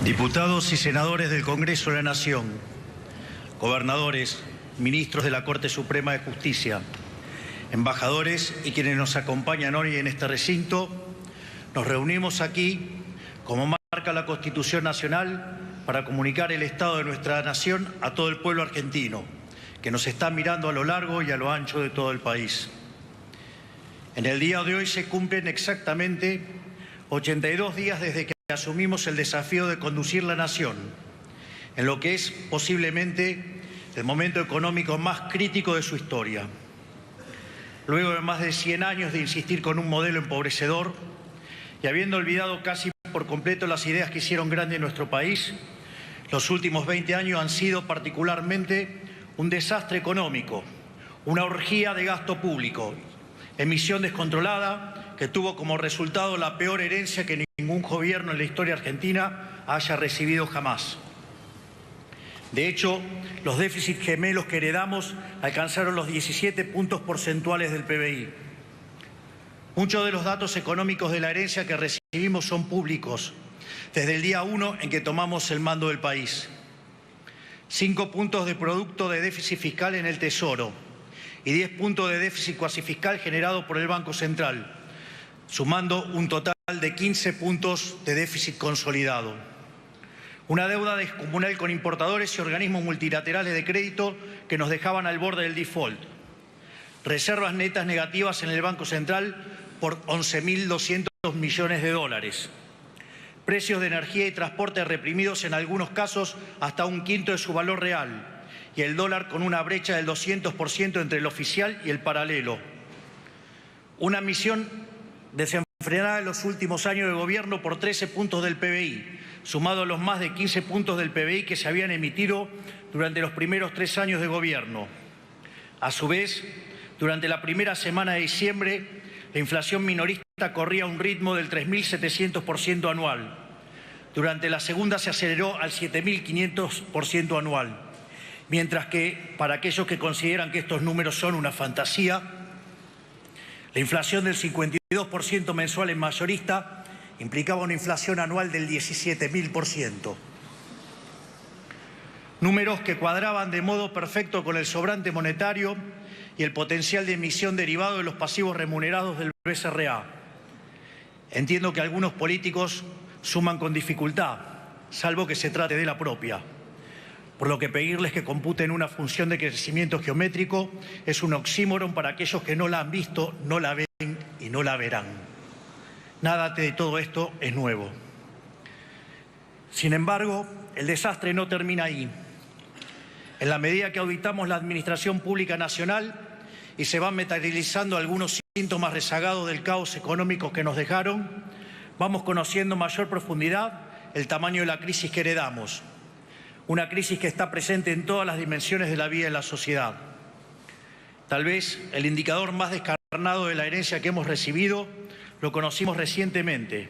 Diputados y senadores del Congreso de la Nación, gobernadores, ministros de la Corte Suprema de Justicia, embajadores y quienes nos acompañan hoy en este recinto, nos reunimos aquí, como marca la Constitución Nacional, para comunicar el estado de nuestra nación a todo el pueblo argentino, que nos está mirando a lo largo y a lo ancho de todo el país. En el día de hoy se cumplen exactamente 82 días desde que asumimos el desafío de conducir la nación en lo que es posiblemente el momento económico más crítico de su historia. Luego de más de 100 años de insistir con un modelo empobrecedor y habiendo olvidado casi por completo las ideas que hicieron grande nuestro país, los últimos 20 años han sido particularmente un desastre económico, una orgía de gasto público, emisión descontrolada que tuvo como resultado la peor herencia que ningún gobierno en la historia argentina haya recibido jamás. De hecho, los déficits gemelos que heredamos alcanzaron los 17 puntos porcentuales del PBI. Muchos de los datos económicos de la herencia que recibimos son públicos, desde el día 1 en que tomamos el mando del país. 5 puntos de producto de déficit fiscal en el Tesoro y 10 puntos de déficit cuasi fiscal generado por el Banco Central, sumando un total de 15 puntos de déficit consolidado. Una deuda descomunal con importadores y organismos multilaterales de crédito que nos dejaban al borde del default. Reservas netas negativas en el Banco Central por 11.200 millones de dólares. Precios de energía y transporte reprimidos en algunos casos hasta un quinto de su valor real. Y el dólar con una brecha del 200% entre el oficial y el paralelo. Una misión desenfrenada en los últimos años de gobierno por 13 puntos del PBI, sumado a los más de 15 puntos del PBI que se habían emitido durante los primeros 3 años de gobierno. A su vez, durante la primera semana de diciembre, la inflación minorista corría a un ritmo del 3.700% anual. Durante la segunda se aceleró al 7.500% anual. Mientras que, para aquellos que consideran que estos números son una fantasía, la inflación del 52% mensual en mayorista implicaba una inflación anual del 17.000%. Números que cuadraban de modo perfecto con el sobrante monetario y el potencial de emisión derivado de los pasivos remunerados del BCRA. Entiendo que algunos políticos suman con dificultad, salvo que se trate de la propia. Por lo que pedirles que computen una función de crecimiento geométrico es un oxímoron para aquellos que no la han visto, no la ven y no la verán. Nada de todo esto es nuevo. Sin embargo, el desastre no termina ahí. En la medida que auditamos la Administración Pública Nacional y se van materializando algunos síntomas rezagados del caos económico que nos dejaron, vamos conociendo mayor profundidad el tamaño de la crisis que heredamos. Una crisis que está presente en todas las dimensiones de la vida de la sociedad. Tal vez el indicador más descarnado de la herencia que hemos recibido lo conocimos recientemente,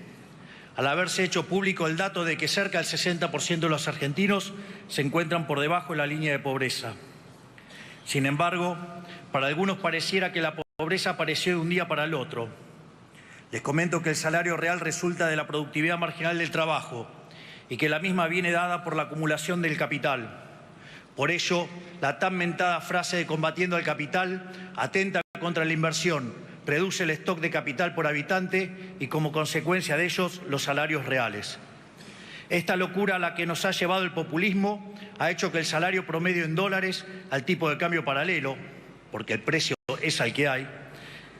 al haberse hecho público el dato de que cerca del 60% de los argentinos se encuentran por debajo de la línea de pobreza. Sin embargo, para algunos pareciera que la pobreza apareció de un día para el otro. Les comento que el salario real resulta de la productividad marginal del trabajo, y que la misma viene dada por la acumulación del capital. Por ello, la tan mentada frase de combatiendo al capital atenta contra la inversión, reduce el stock de capital por habitante y como consecuencia de ellos los salarios reales. Esta locura a la que nos ha llevado el populismo ha hecho que el salario promedio en dólares al tipo de cambio paralelo, porque el precio es al que hay,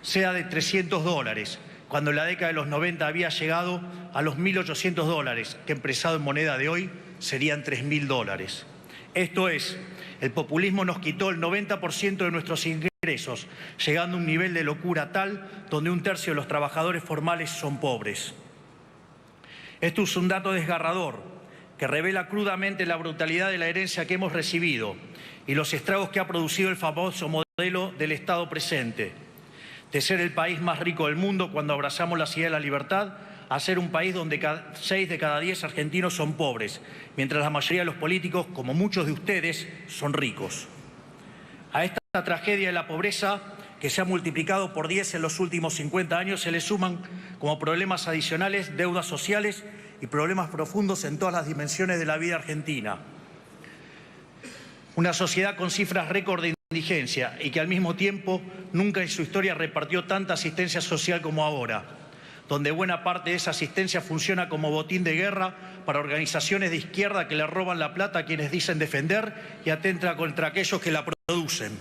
sea de $300, cuando en la década de los 90 había llegado a los $1.800, que empresado en moneda de hoy serían $3.000. Esto es, el populismo nos quitó el 90% de nuestros ingresos, llegando a un nivel de locura tal donde un tercio de los trabajadores formales son pobres. Esto es un dato desgarrador que revela crudamente la brutalidad de la herencia que hemos recibido y los estragos que ha producido el famoso modelo del Estado presente. De ser el país más rico del mundo cuando abrazamos la idea de la libertad, a ser un país donde 6 de cada 10 argentinos son pobres, mientras la mayoría de los políticos, como muchos de ustedes, son ricos. A esta tragedia de la pobreza, que se ha multiplicado por 10 en los últimos 50 años, se le suman como problemas adicionales deudas sociales y problemas profundos en todas las dimensiones de la vida argentina. Una sociedad con cifras récord de indigencia y que al mismo tiempo nunca en su historia repartió tanta asistencia social como ahora, donde buena parte de esa asistencia funciona como botín de guerra para organizaciones de izquierda que le roban la plata a quienes dicen defender y atentan contra aquellos que la producen.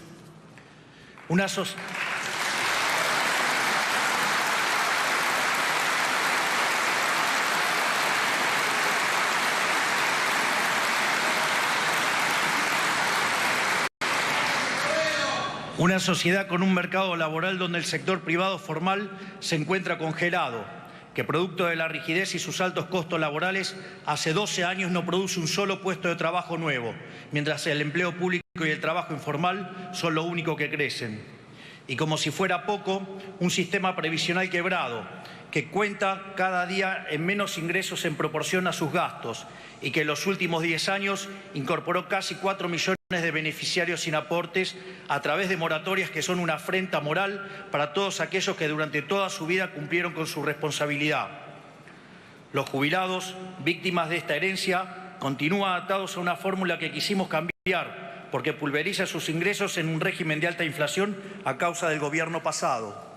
Una sociedad con un mercado laboral donde el sector privado formal se encuentra congelado, que producto de la rigidez y sus altos costos laborales, hace 12 años no produce un solo puesto de trabajo nuevo, mientras el empleo público y el trabajo informal son lo único que crecen. Y como si fuera poco, un sistema previsional quebrado, que cuenta cada día en menos ingresos en proporción a sus gastos y que en los últimos 10 años incorporó casi 4 millones de beneficiarios sin aportes a través de moratorias que son una afrenta moral para todos aquellos que durante toda su vida cumplieron con su responsabilidad. Los jubilados, víctimas de esta herencia, continúan atados a una fórmula que quisimos cambiar porque pulveriza sus ingresos en un régimen de alta inflación a causa del gobierno pasado.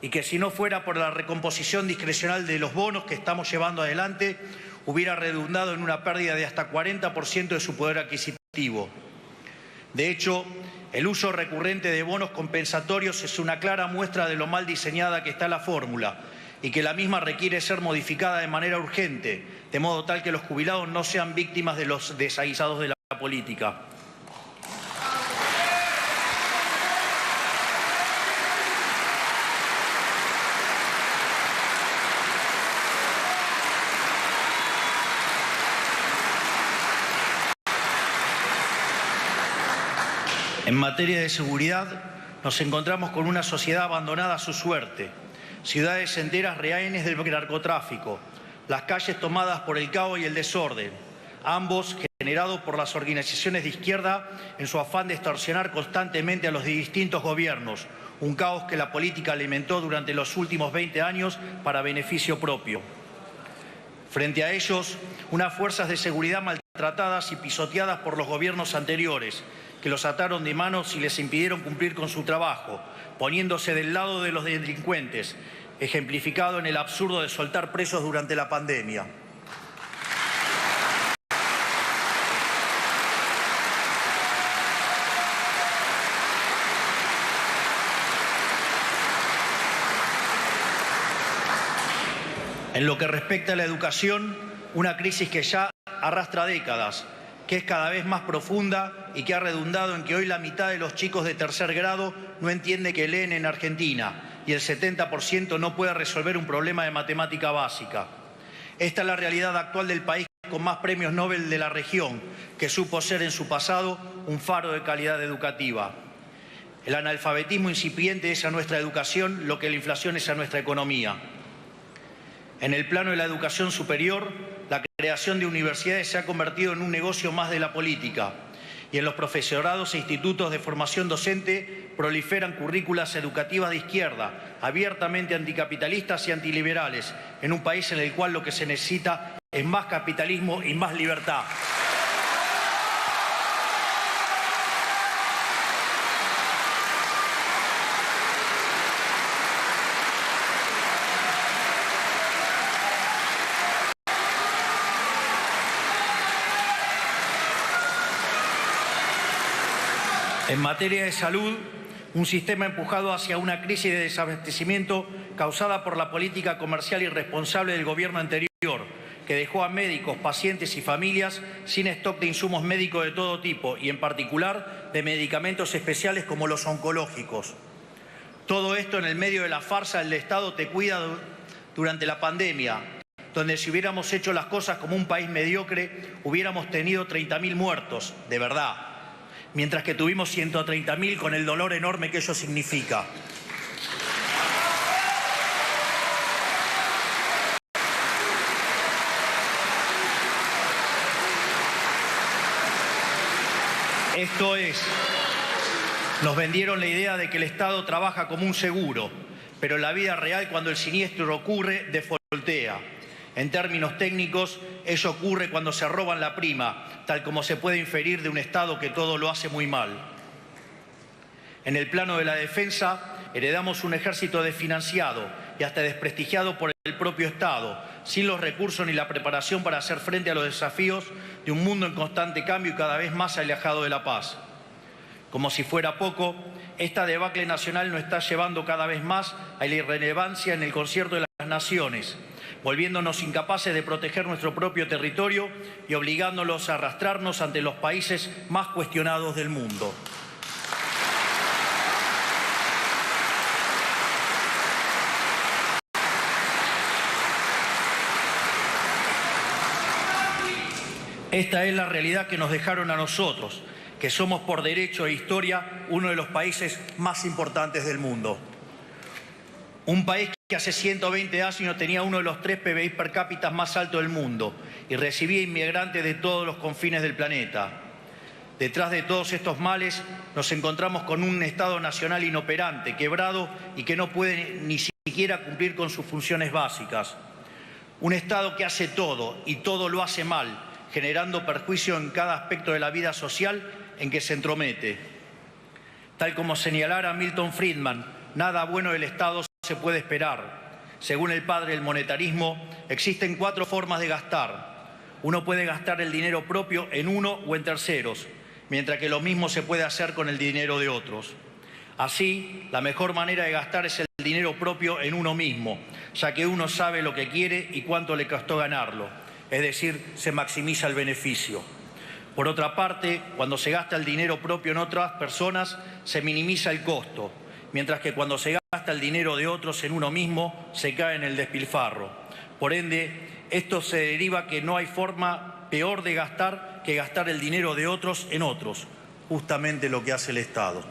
Y que si no fuera por la recomposición discrecional de los bonos que estamos llevando adelante, hubiera redundado en una pérdida de hasta 40% de su poder adquisitivo. De hecho, el uso recurrente de bonos compensatorios es una clara muestra de lo mal diseñada que está la fórmula y que la misma requiere ser modificada de manera urgente, de modo tal que los jubilados no sean víctimas de los desaguisados de la política. En materia de seguridad, nos encontramos con una sociedad abandonada a su suerte, ciudades enteras rehenes del narcotráfico, las calles tomadas por el caos y el desorden, ambos generados por las organizaciones de izquierda en su afán de extorsionar constantemente a los distintos gobiernos, un caos que la política alimentó durante los últimos 20 años para beneficio propio. Frente a ellos, unas fuerzas de seguridad maltratadas y pisoteadas por los gobiernos anteriores, que los ataron de manos y les impidieron cumplir con su trabajo, poniéndose del lado de los delincuentes, ejemplificado en el absurdo de soltar presos durante la pandemia. En lo que respecta a la educación, una crisis que ya arrastra décadas, que es cada vez más profunda y que ha redundado en que hoy la mitad de los chicos de tercer grado no entiende que leen en Argentina y el 70% no puede resolver un problema de matemática básica. Esta es la realidad actual del país con más premios Nobel de la región, que supo ser en su pasado un faro de calidad educativa. El analfabetismo incipiente es a nuestra educación lo que la inflación es a nuestra economía. En el plano de la educación superior, la creación de universidades se ha convertido en un negocio más de la política y en los profesorados e institutos de formación docente proliferan currículas educativas de izquierda, abiertamente anticapitalistas y antiliberales, en un país en el cual lo que se necesita es más capitalismo y más libertad. En materia de salud, un sistema empujado hacia una crisis de desabastecimiento causada por la política comercial irresponsable del gobierno anterior, que dejó a médicos, pacientes y familias sin stock de insumos médicos de todo tipo y en particular de medicamentos especiales como los oncológicos. Todo esto en el medio de la farsa del Estado te cuida durante la pandemia, donde si hubiéramos hecho las cosas como un país mediocre, hubiéramos tenido 30.000 muertos, de verdad, mientras que tuvimos 130.000 con el dolor enorme que eso significa. Esto es, nos vendieron la idea de que el Estado trabaja como un seguro, pero en la vida real, cuando el siniestro ocurre, defoltea. En términos técnicos, ello ocurre cuando se roban la prima, tal como se puede inferir de un Estado que todo lo hace muy mal. En el plano de la defensa, heredamos un ejército desfinanciado y hasta desprestigiado por el propio Estado, sin los recursos ni la preparación para hacer frente a los desafíos de un mundo en constante cambio y cada vez más alejado de la paz. Como si fuera poco, esta debacle nacional nos está llevando cada vez más a la irrelevancia en el concierto de las naciones, volviéndonos incapaces de proteger nuestro propio territorio y obligándolos a arrastrarnos ante los países más cuestionados del mundo. Esta es la realidad que nos dejaron a nosotros, que somos por derecho e historia uno de los países más importantes del mundo. Un país que hace 120 años tenía uno de los 3 PBI per cápita más altos del mundo y recibía inmigrantes de todos los confines del planeta. Detrás de todos estos males nos encontramos con un Estado nacional inoperante, quebrado y que no puede ni siquiera cumplir con sus funciones básicas. Un Estado que hace todo y todo lo hace mal, generando perjuicio en cada aspecto de la vida social en que se entromete. Tal como señalara Milton Friedman, nada bueno del Estado se puede esperar. Según el padre del monetarismo, existen 4 formas de gastar. Uno puede gastar el dinero propio en uno o en terceros, mientras que lo mismo se puede hacer con el dinero de otros. Así, la mejor manera de gastar es el dinero propio en uno mismo, ya que uno sabe lo que quiere y cuánto le costó ganarlo. Es decir, se maximiza el beneficio. Por otra parte, cuando se gasta el dinero propio en otras personas, se minimiza el costo, mientras que cuando se gasta el dinero de otros en uno mismo, se cae en el despilfarro. Por ende, esto se deriva que no hay forma peor de gastar que gastar el dinero de otros en otros, justamente lo que hace el Estado.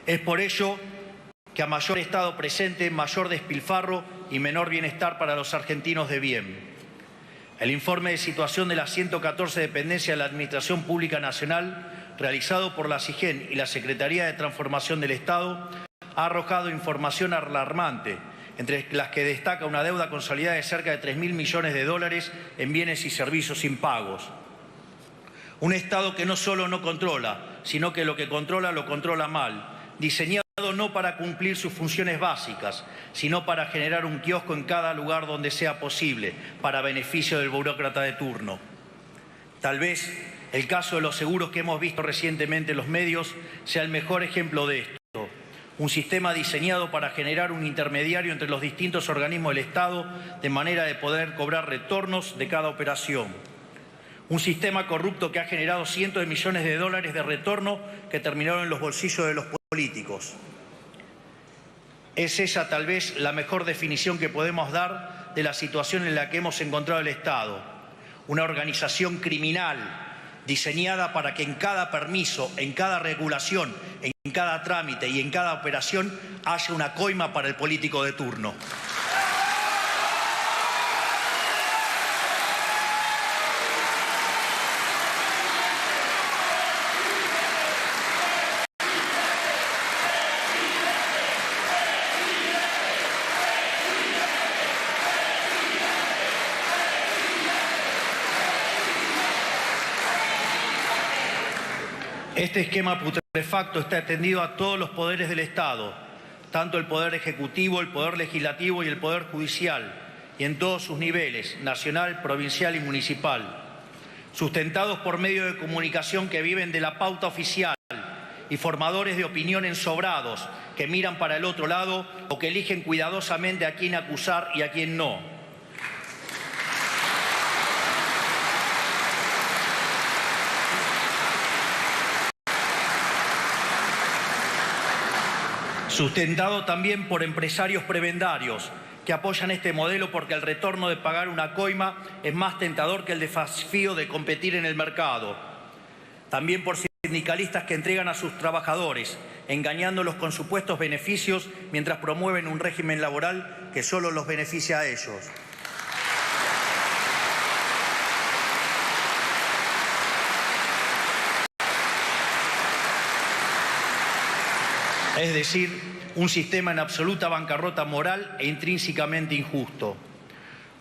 Es por ello que a mayor Estado presente, mayor despilfarro y menor bienestar para los argentinos de bien. El informe de situación de las 114 dependencias de la Administración Pública Nacional, realizado por la SIGEN y la Secretaría de Transformación del Estado, ha arrojado información alarmante, entre las que destaca una deuda consolidada de cerca de 3.000 millones de dólares en bienes y servicios impagos. Un Estado que no solo no controla, sino que lo que controla lo controla mal, diseñado no para cumplir sus funciones básicas, sino para generar un kiosco en cada lugar donde sea posible, para beneficio del burócrata de turno. Tal vez el caso de los seguros que hemos visto recientemente en los medios sea el mejor ejemplo de esto. Un sistema diseñado para generar un intermediario entre los distintos organismos del Estado de manera de poder cobrar retornos de cada operación. Un sistema corrupto que ha generado cientos de millones de dólares de retorno que terminaron en los bolsillos de los políticos. Es esa tal vez la mejor definición que podemos dar de la situación en la que hemos encontrado el Estado. Una organización criminal diseñada para que en cada permiso, en cada regulación, en cada trámite y en cada operación haya una coima para el político de turno. Este esquema putrefacto está extendido a todos los poderes del Estado, tanto el Poder Ejecutivo, el Poder Legislativo y el Poder Judicial, y en todos sus niveles, nacional, provincial y municipal, sustentados por medios de comunicación que viven de la pauta oficial y formadores de opinión ensobrados que miran para el otro lado o que eligen cuidadosamente a quién acusar y a quién no. Sustentado también por empresarios prebendarios que apoyan este modelo porque el retorno de pagar una coima es más tentador que el desafío de competir en el mercado. También por sindicalistas que entregan a sus trabajadores, engañándolos con supuestos beneficios mientras promueven un régimen laboral que solo los beneficia a ellos. Es decir, un sistema en absoluta bancarrota moral e intrínsecamente injusto.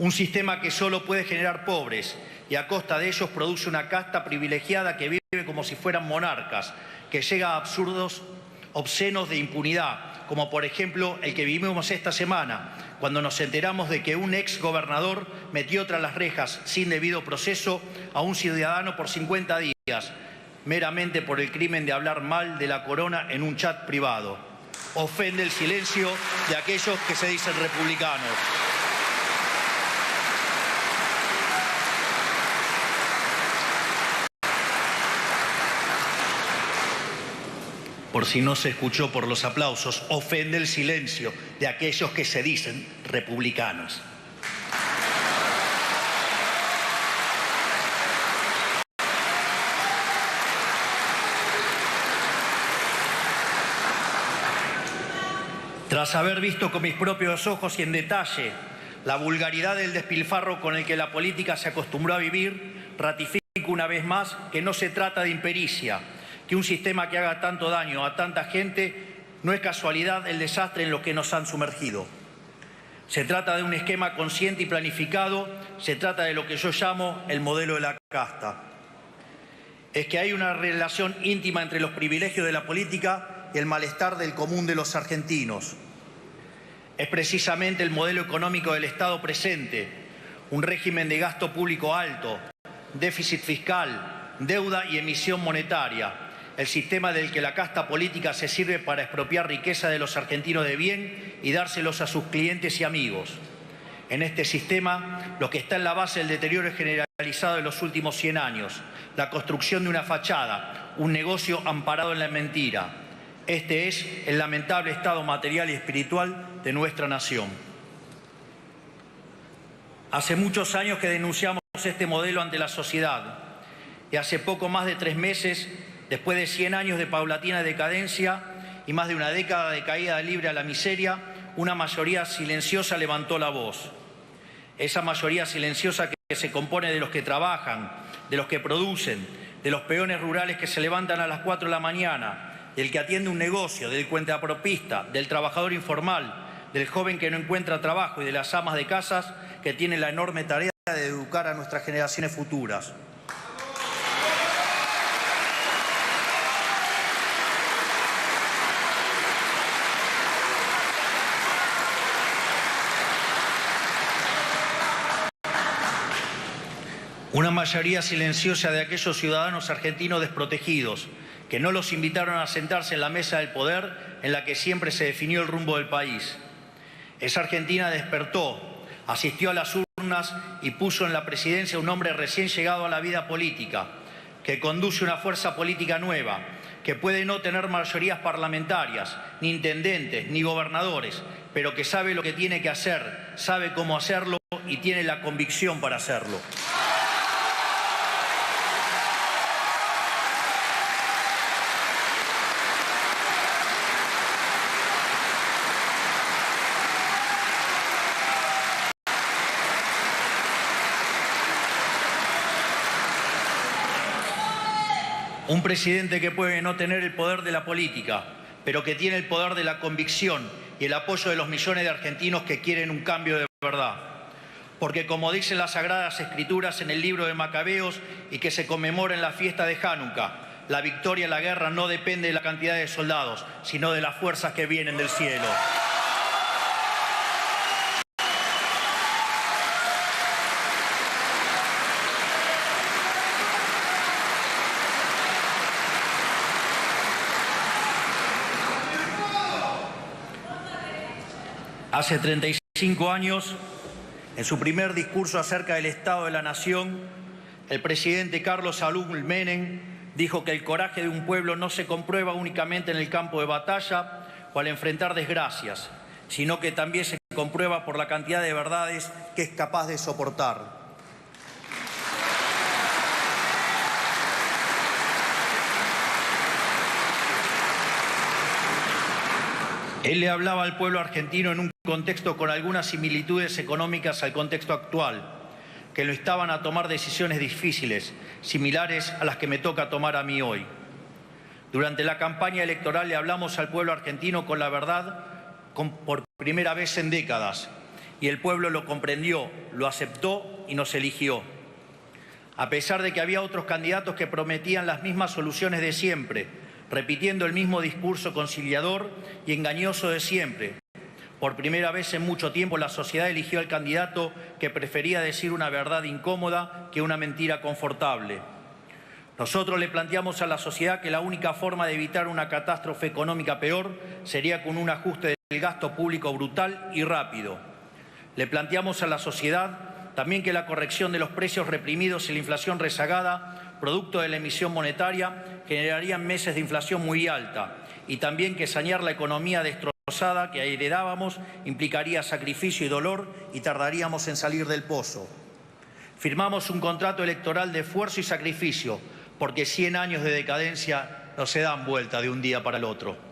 Un sistema que solo puede generar pobres y a costa de ellos produce una casta privilegiada que vive como si fueran monarcas, que llega a absurdos obscenos de impunidad, como por ejemplo el que vivimos esta semana, cuando nos enteramos de que un ex gobernador metió tras las rejas sin debido proceso a un ciudadano por 50 días, meramente por el crimen de hablar mal de la corona en un chat privado. Ofende el silencio de aquellos que se dicen republicanos. Por si no se escuchó por los aplausos, ofende el silencio de aquellos que se dicen republicanos. Tras haber visto con mis propios ojos y en detalle la vulgaridad del despilfarro con el que la política se acostumbró a vivir, ratifico una vez más que no se trata de impericia, que un sistema que haga tanto daño a tanta gente no es casualidad el desastre en lo que nos han sumergido. Se trata de un esquema consciente y planificado, se trata de lo que yo llamo el modelo de la casta. Es que hay una relación íntima entre los privilegios de la política y el malestar del común de los argentinos. Es precisamente el modelo económico del Estado presente, un régimen de gasto público alto, déficit fiscal, deuda y emisión monetaria, el sistema del que la casta política se sirve para expropiar riqueza de los argentinos de bien y dárselos a sus clientes y amigos. En este sistema, lo que está en la base del deterioro generalizado de los últimos 100 años, la construcción de una fachada, un negocio amparado en la mentira. Este es el lamentable estado material y espiritual de nuestra nación. Hace muchos años que denunciamos este modelo ante la sociedad y hace poco más de 3 meses, después de 100 años de paulatina decadencia y más de una década de caída libre a la miseria, una mayoría silenciosa levantó la voz. Esa mayoría silenciosa que se compone de los que trabajan, de los que producen, de los peones rurales que se levantan a las 4 de la mañana, del que atiende un negocio, del cuentapropista, del trabajador informal, del joven que no encuentra trabajo y de las amas de casas que tienen la enorme tarea de educar a nuestras generaciones futuras. Una mayoría silenciosa de aquellos ciudadanos argentinos desprotegidos, que no los invitaron a sentarse en la mesa del poder en la que siempre se definió el rumbo del país. Esa Argentina despertó, asistió a las urnas y puso en la presidencia un hombre recién llegado a la vida política, que conduce una fuerza política nueva, que puede no tener mayorías parlamentarias, ni intendentes, ni gobernadores, pero que sabe lo que tiene que hacer, sabe cómo hacerlo y tiene la convicción para hacerlo. Un presidente que puede no tener el poder de la política, pero que tiene el poder de la convicción y el apoyo de los millones de argentinos que quieren un cambio de verdad. Porque como dicen las Sagradas Escrituras en el libro de Macabeos y que se conmemora en la fiesta de Hanukkah, la victoria en la guerra no depende de la cantidad de soldados, sino de las fuerzas que vienen del cielo. Hace 35 años, en su primer discurso acerca del Estado de la Nación, el presidente Carlos Saúl Menem dijo que el coraje de un pueblo no se comprueba únicamente en el campo de batalla o al enfrentar desgracias, sino que también se comprueba por la cantidad de verdades que es capaz de soportar. Él le hablaba al pueblo argentino en un contexto con algunas similitudes económicas al contexto actual, que lo instaban a tomar decisiones difíciles, similares a las que me toca tomar a mí hoy. Durante la campaña electoral le hablamos al pueblo argentino con la verdad por primera vez en décadas y el pueblo lo comprendió, lo aceptó y nos eligió. A pesar de que había otros candidatos que prometían las mismas soluciones de siempre, repitiendo el mismo discurso conciliador y engañoso de siempre, por primera vez en mucho tiempo la sociedad eligió al candidato que prefería decir una verdad incómoda que una mentira confortable. Nosotros le planteamos a la sociedad que la única forma de evitar una catástrofe económica peor sería con un ajuste del gasto público brutal y rápido. Le planteamos a la sociedad también que la corrección de los precios reprimidos y la inflación rezagada, producto de la emisión monetaria, generarían meses de inflación muy alta, y también que sanear la economía destrozada que heredábamos implicaría sacrificio y dolor y tardaríamos en salir del pozo. Firmamos un contrato electoral de esfuerzo y sacrificio, porque 100 años de decadencia no se dan vuelta de un día para el otro.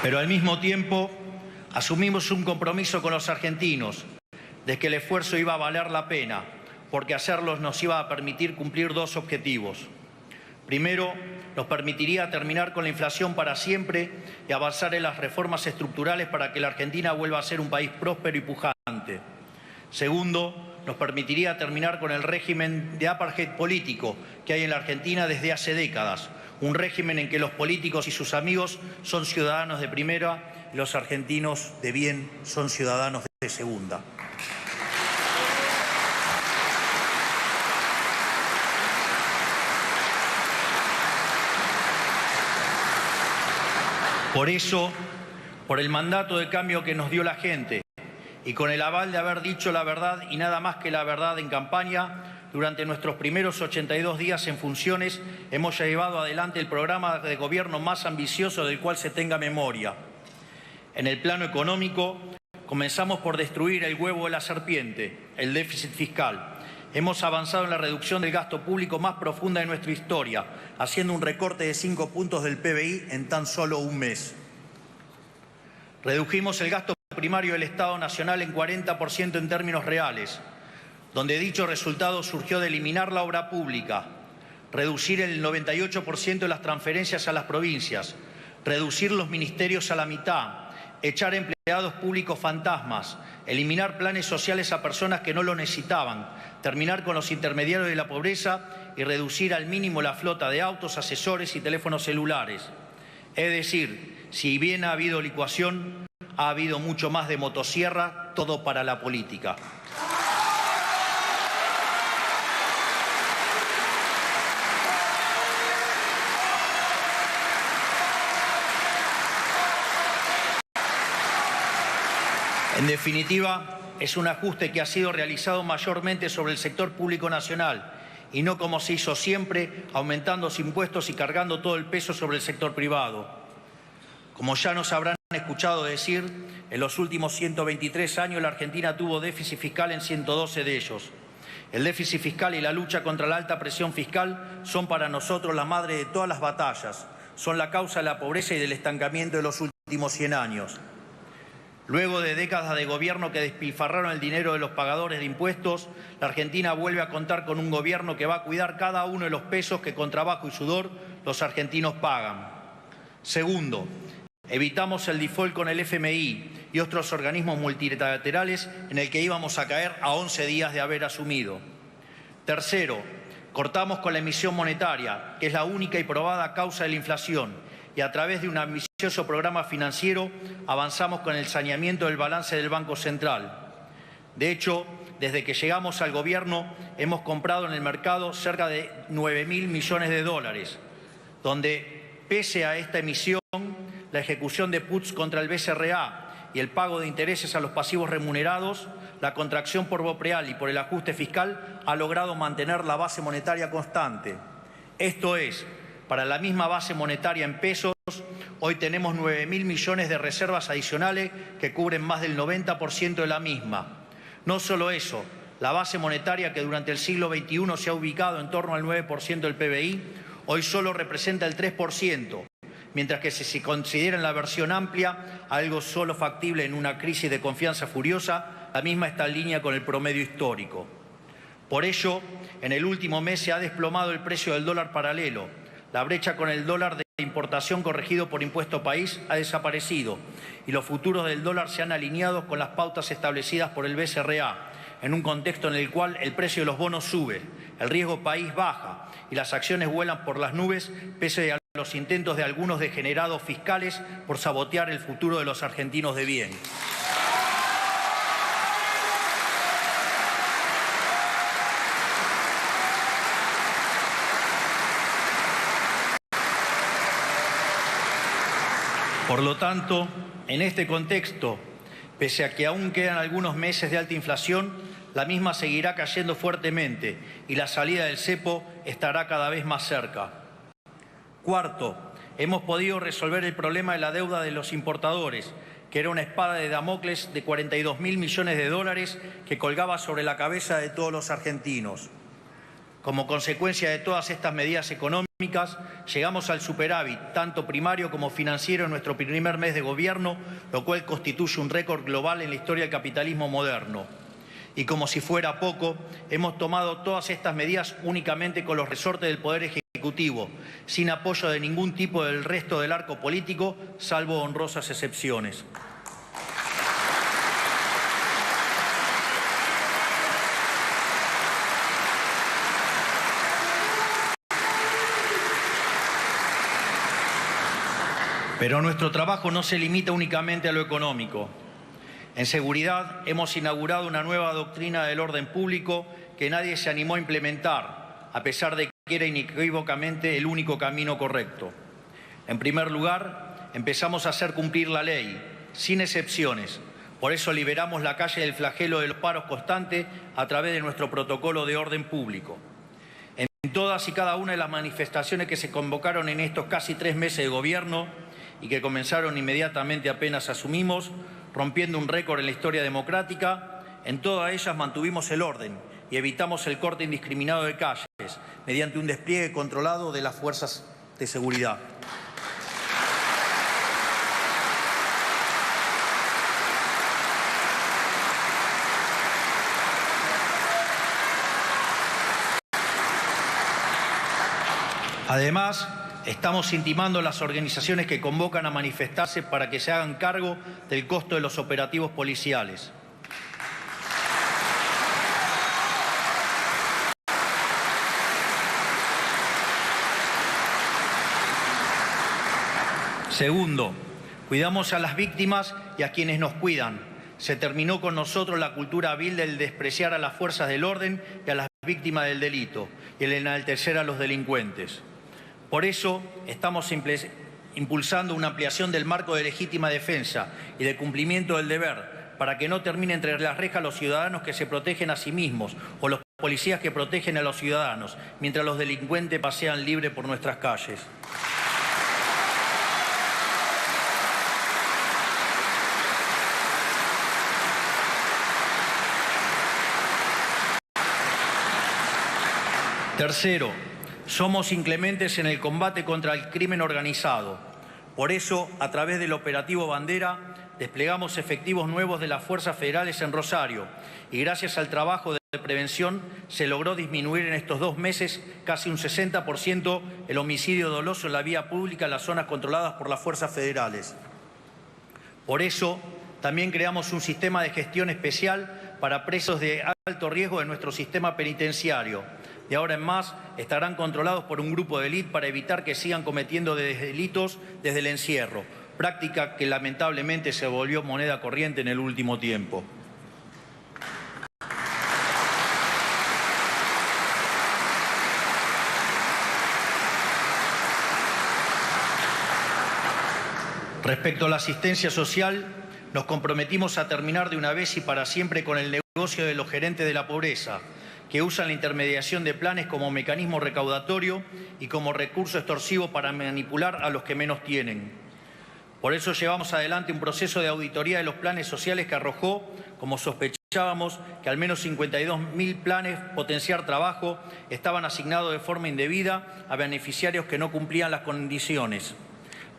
Pero al mismo tiempo asumimos un compromiso con los argentinos de que el esfuerzo iba a valer la pena, porque hacerlo nos iba a permitir cumplir dos objetivos. Primero, nos permitiría terminar con la inflación para siempre y avanzar en las reformas estructurales para que la Argentina vuelva a ser un país próspero y pujante. Segundo, nos permitiría terminar con el régimen de apartheid político que hay en la Argentina desde hace décadas, un régimen en que los políticos y sus amigos son ciudadanos de primera y los argentinos de bien son ciudadanos de segunda. Por eso, por el mandato de cambio que nos dio la gente y con el aval de haber dicho la verdad y nada más que la verdad en campaña, durante nuestros primeros 82 días en funciones hemos llevado adelante el programa de gobierno más ambicioso del cual se tenga memoria. En el plano económico, comenzamos por destruir el huevo de la serpiente, el déficit fiscal. Hemos avanzado en la reducción del gasto público más profunda de nuestra historia, haciendo un recorte de 5 puntos del PBI en tan solo un mes. Redujimos el gasto primario del Estado Nacional en 40% en términos reales, donde dicho resultado surgió de eliminar la obra pública, reducir el 98% de las transferencias a las provincias, reducir los ministerios a la mitad, echar empleados públicos fantasmas, eliminar planes sociales a personas que no lo necesitaban, terminar con los intermediarios de la pobreza y reducir al mínimo la flota de autos, asesores y teléfonos celulares. Es decir, si bien ha habido licuación, ha habido mucho más de motosierra, todo para la política. En definitiva, es un ajuste que ha sido realizado mayormente sobre el sector público nacional y no como se hizo siempre, aumentando los impuestos y cargando todo el peso sobre el sector privado. Como ya nos habrán escuchado decir, en los últimos 123 años la Argentina tuvo déficit fiscal en 112 de ellos. El déficit fiscal y la lucha contra la alta presión fiscal son para nosotros la madre de todas las batallas, son la causa de la pobreza y del estancamiento de los últimos 100 años. Luego de décadas de gobierno que despilfarraron el dinero de los pagadores de impuestos, la Argentina vuelve a contar con un gobierno que va a cuidar cada uno de los pesos que con trabajo y sudor los argentinos pagan. Segundo, evitamos el default con el FMI y otros organismos multilaterales en el que íbamos a caer a 11 días de haber asumido. Tercero, cortamos con la emisión monetaria, que es la única y probada causa de la inflación, y a través de un ambicioso programa financiero avanzamos con el saneamiento del balance del Banco Central. De hecho, desde que llegamos al gobierno hemos comprado en el mercado cerca de 9.000 millones de dólares, donde pese a esta emisión, la ejecución de puts contra el BCRA y el pago de intereses a los pasivos remunerados, la contracción por BOPREAL y por el ajuste fiscal ha logrado mantener la base monetaria constante. Esto es, para la misma base monetaria en pesos, hoy tenemos 9.000 millones de reservas adicionales que cubren más del 90% de la misma. No solo eso, la base monetaria que durante el siglo XXI se ha ubicado en torno al 9% del PBI, hoy solo representa el 3%, mientras que si se considera en la versión amplia algo solo factible en una crisis de confianza furiosa, la misma está en línea con el promedio histórico. Por ello, en el último mes se ha desplomado el precio del dólar paralelo. La brecha con el dólar de importación corregido por impuesto país ha desaparecido y los futuros del dólar se han alineado con las pautas establecidas por el BCRA, en un contexto en el cual el precio de los bonos sube, el riesgo país baja y las acciones vuelan por las nubes pese a los intentos de algunos degenerados fiscales por sabotear el futuro de los argentinos de bien. Por lo tanto, en este contexto, pese a que aún quedan algunos meses de alta inflación, la misma seguirá cayendo fuertemente y la salida del cepo estará cada vez más cerca. Cuarto, hemos podido resolver el problema de la deuda de los importadores, que era una espada de Damocles de 42.000 millones de dólares que colgaba sobre la cabeza de todos los argentinos. Como consecuencia de todas estas medidas económicas, llegamos al superávit, tanto primario como financiero, en nuestro primer mes de gobierno, lo cual constituye un récord global en la historia del capitalismo moderno. Y como si fuera poco, hemos tomado todas estas medidas únicamente con los resortes del Poder Ejecutivo, sin apoyo de ningún tipo del resto del arco político, salvo honrosas excepciones. Pero nuestro trabajo no se limita únicamente a lo económico. En seguridad hemos inaugurado una nueva doctrina del orden público que nadie se animó a implementar, a pesar de que era inequívocamente el único camino correcto. En primer lugar, empezamos a hacer cumplir la ley, sin excepciones. Por eso liberamos la calle del flagelo de los paros constantes a través de nuestro protocolo de orden público. En todas y cada una de las manifestaciones que se convocaron en estos casi 3 meses de gobierno y que comenzaron inmediatamente apenas asumimos, rompiendo un récord en la historia democrática, en todas ellas mantuvimos el orden y evitamos el corte indiscriminado de calles mediante un despliegue controlado de las fuerzas de seguridad. Además, estamos intimando a las organizaciones que convocan a manifestarse para que se hagan cargo del costo de los operativos policiales. Segundo, cuidamos a las víctimas y a quienes nos cuidan. Se terminó con nosotros la cultura vil del despreciar a las fuerzas del orden y a las víctimas del delito y el enaltecer a los delincuentes. Por eso estamos impulsando una ampliación del marco de legítima defensa y de cumplimiento del deber para que no termine entre las rejas los ciudadanos que se protegen a sí mismos o los policías que protegen a los ciudadanos, mientras los delincuentes pasean libres por nuestras calles. Tercero, somos inclementes en el combate contra el crimen organizado. Por eso, a través del operativo Bandera, desplegamos efectivos nuevos de las fuerzas federales en Rosario y gracias al trabajo de prevención se logró disminuir en estos 2 meses casi un 60% el homicidio doloso en la vía pública en las zonas controladas por las fuerzas federales. Por eso, también creamos un sistema de gestión especial para presos de alto riesgo de nuestro sistema penitenciario. De ahora en más estarán controlados por un grupo de élite para evitar que sigan cometiendo delitos desde el encierro, práctica que lamentablemente se volvió moneda corriente en el último tiempo. Respecto a la asistencia social, nos comprometimos a terminar de una vez y para siempre con el negocio de los gerentes de la pobreza, que usan la intermediación de planes como mecanismo recaudatorio y como recurso extorsivo para manipular a los que menos tienen. Por eso llevamos adelante un proceso de auditoría de los planes sociales que arrojó, como sospechábamos, que al menos 52.000 planes Potenciar Trabajo estaban asignados de forma indebida a beneficiarios que no cumplían las condiciones.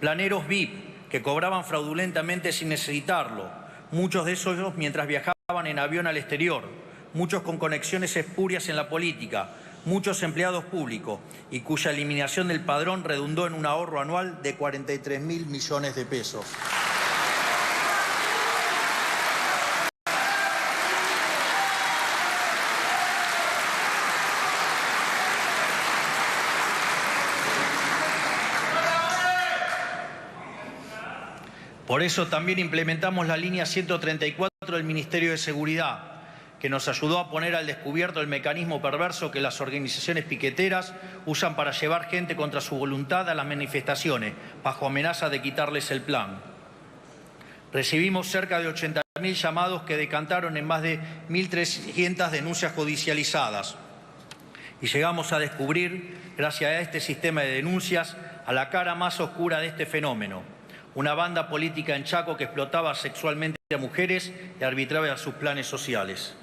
Planeros VIP que cobraban fraudulentamente sin necesitarlo, muchos de esos mientras viajaban en avión al exterior. muchos con conexiones espurias en la política, muchos empleados públicos y cuya eliminación del padrón redundó en un ahorro anual de 43.000 millones de pesos. Por eso también implementamos la línea 134 del Ministerio de Seguridad, que nos ayudó a poner al descubierto el mecanismo perverso que las organizaciones piqueteras usan para llevar gente contra su voluntad a las manifestaciones, bajo amenaza de quitarles el plan. Recibimos cerca de 80.000 llamados que decantaron en más de 1.300 denuncias judicializadas. Y llegamos a descubrir, gracias a este sistema de denuncias, a la cara más oscura de este fenómeno. Una banda política en Chaco que explotaba sexualmente a mujeres y arbitraba sus planes sociales.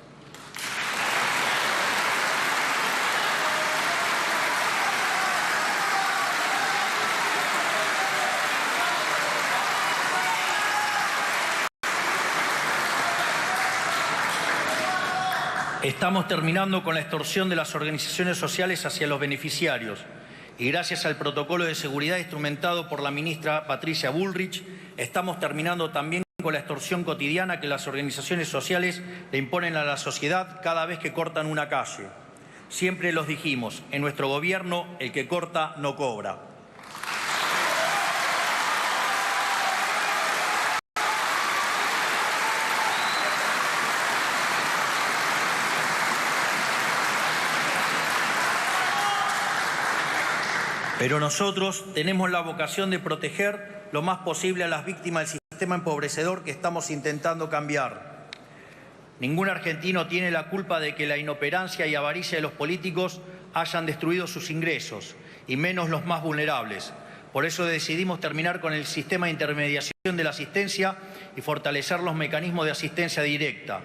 Estamos terminando con la extorsión de las organizaciones sociales hacia los beneficiarios. Y gracias al protocolo de seguridad instrumentado por la ministra Patricia Bullrich, estamos terminando también con la extorsión cotidiana que las organizaciones sociales le imponen a la sociedad cada vez que cortan una calle. Siempre los dijimos, en nuestro gobierno el que corta no cobra. Pero nosotros tenemos la vocación de proteger lo más posible a las víctimas del sistema empobrecedor que estamos intentando cambiar. Ningún argentino tiene la culpa de que la inoperancia y avaricia de los políticos hayan destruido sus ingresos, y menos los más vulnerables. Por eso decidimos terminar con el sistema de intermediación de la asistencia y fortalecer los mecanismos de asistencia directa.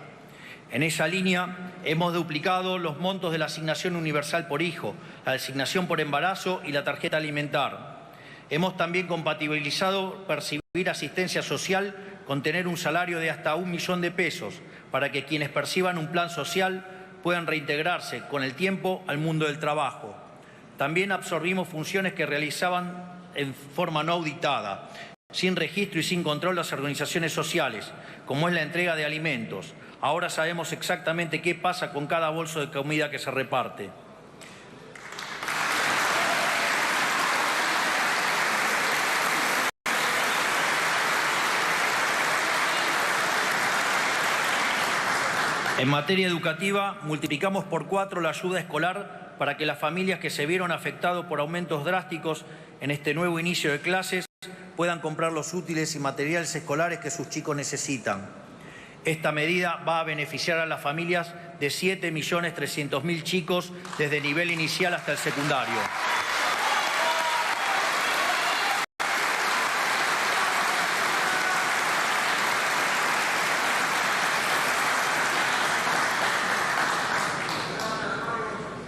En esa línea hemos duplicado los montos de la asignación universal por hijo, la asignación por embarazo y la tarjeta alimentar. Hemos también compatibilizado percibir asistencia social con tener un salario de hasta 1 millón de pesos para que quienes perciban un plan social puedan reintegrarse con el tiempo al mundo del trabajo. También absorbimos funciones que realizaban en forma no auditada, sin registro y sin control las organizaciones sociales, como es la entrega de alimentos. Ahora sabemos exactamente qué pasa con cada bolso de comida que se reparte. En materia educativa, multiplicamos por 4 la ayuda escolar para que las familias que se vieron afectadas por aumentos drásticos en este nuevo inicio de clases puedan comprar los útiles y materiales escolares que sus chicos necesitan. Esta medida va a beneficiar a las familias de 7.300.000 chicos desde el nivel inicial hasta el secundario.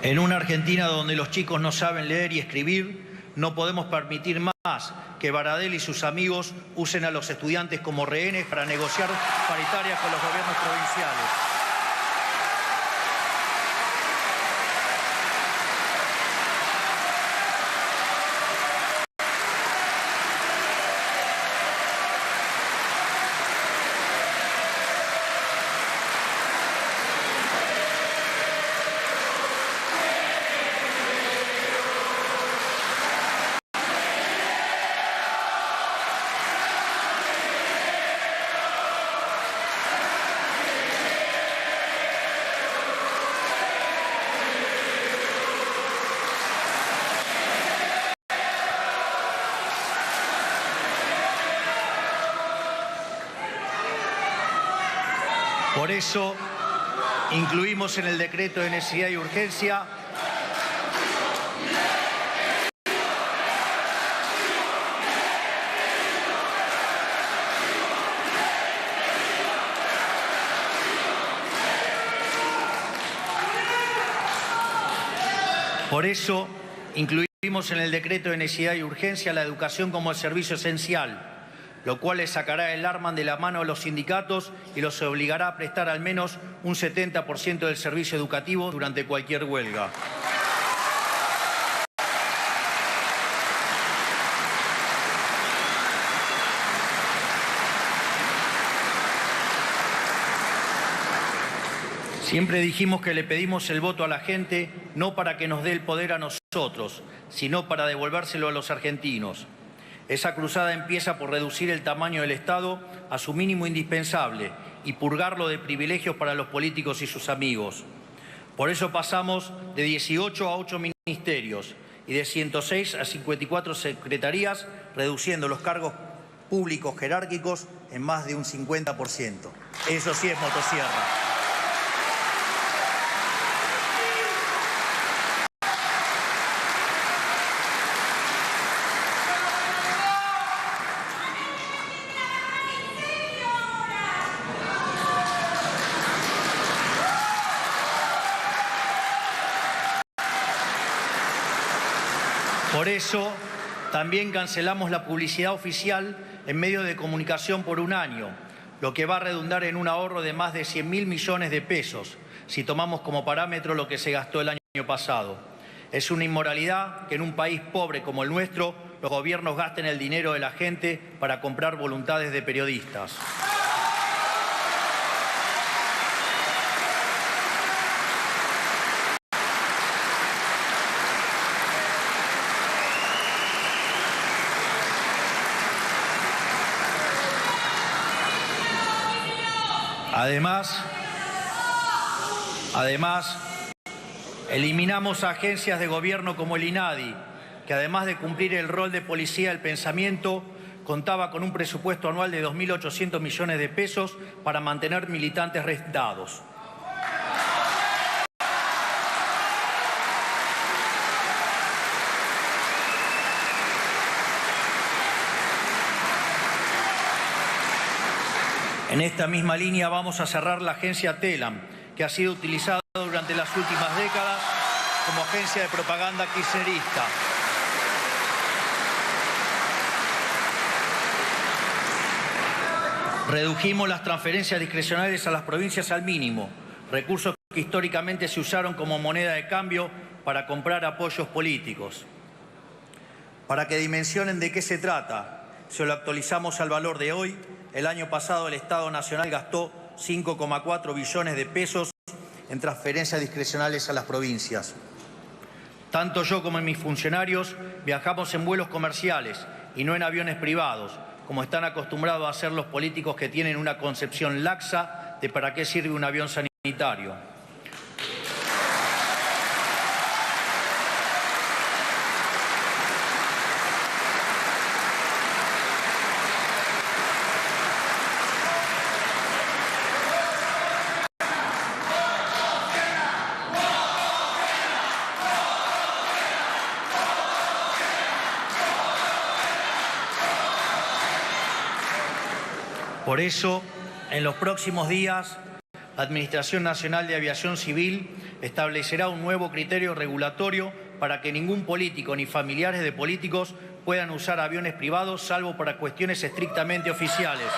En una Argentina donde los chicos no saben leer y escribir, no podemos permitir más que Baradel y sus amigos usen a los estudiantes como rehenes para negociar paritarias con los gobiernos provinciales. Por eso, incluimos en el decreto de necesidad y urgencia la educación como el servicio esencial. lo cual les sacará el arma de la mano a los sindicatos y los obligará a prestar al menos un 70% del servicio educativo durante cualquier huelga. Siempre dijimos que le pedimos el voto a la gente no para que nos dé el poder a nosotros, sino para devolvérselo a los argentinos. Esa cruzada empieza por reducir el tamaño del Estado a su mínimo indispensable y purgarlo de privilegios para los políticos y sus amigos. Por eso pasamos de 18 a 8 ministerios y de 106 a 54 secretarías, reduciendo los cargos públicos jerárquicos en más de un 50%. Eso sí es motosierra. Por eso, también cancelamos la publicidad oficial en medios de comunicación por un año, lo que va a redundar en un ahorro de más de 100.000 millones de pesos, si tomamos como parámetro lo que se gastó el año pasado. Es una inmoralidad que en un país pobre como el nuestro, los gobiernos gasten el dinero de la gente para comprar voluntades de periodistas. Además, eliminamos agencias de gobierno como el INADI, que además de cumplir el rol de policía del pensamiento, contaba con un presupuesto anual de 2.800 millones de pesos para mantener militantes rentados. En esta misma línea vamos a cerrar la agencia TELAM, que ha sido utilizada durante las últimas décadas como agencia de propaganda kirchnerista. Redujimos las transferencias discrecionales a las provincias al mínimo, recursos que históricamente se usaron como moneda de cambio para comprar apoyos políticos. Para que dimensionen de qué se trata, si lo actualizamos al valor de hoy, el año pasado el Estado Nacional gastó 5,4 billones de pesos en transferencias discrecionales a las provincias. Tanto yo como mis funcionarios viajamos en vuelos comerciales y no en aviones privados, como están acostumbrados a hacer los políticos que tienen una concepción laxa de para qué sirve un avión sanitario. Por eso, en los próximos días, la Administración Nacional de Aviación Civil establecerá un nuevo criterio regulatorio para que ningún político ni familiares de políticos puedan usar aviones privados, salvo para cuestiones estrictamente oficiales.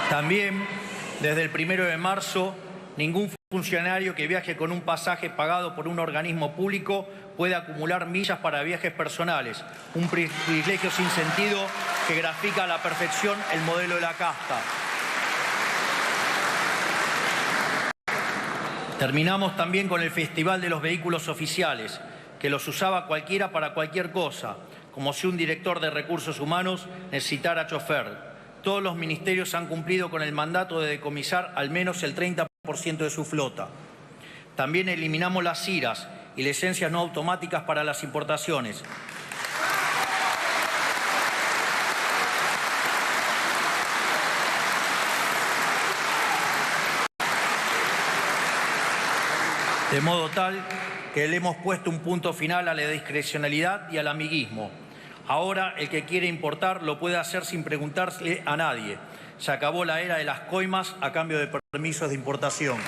También, desde el 1 de marzo, ningún funcionario que viaje con un pasaje pagado por un organismo público puede acumular millas para viajes personales, un privilegio sin sentido que grafica a la perfección el modelo de la casta. Terminamos también con el Festival de los Vehículos Oficiales, que los usaba cualquiera para cualquier cosa, como si un director de recursos humanos necesitara chofer. Todos los ministerios han cumplido con el mandato de decomisar al menos el 30% de su flota. También eliminamos las CIRAs y licencias no automáticas para las importaciones. De modo tal que le hemos puesto un punto final a la discrecionalidad y al amiguismo. Ahora el que quiere importar lo puede hacer sin preguntarle a nadie. Se acabó la era de las coimas a cambio de permisos de importación.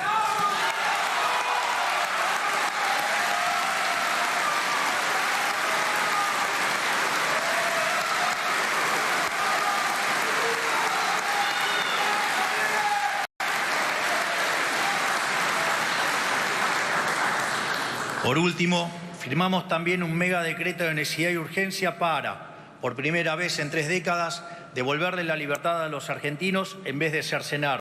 Por último, firmamos también un mega decreto de necesidad y urgencia para, por primera vez en 3 décadas, devolverle la libertad a los argentinos en vez de cercenarla.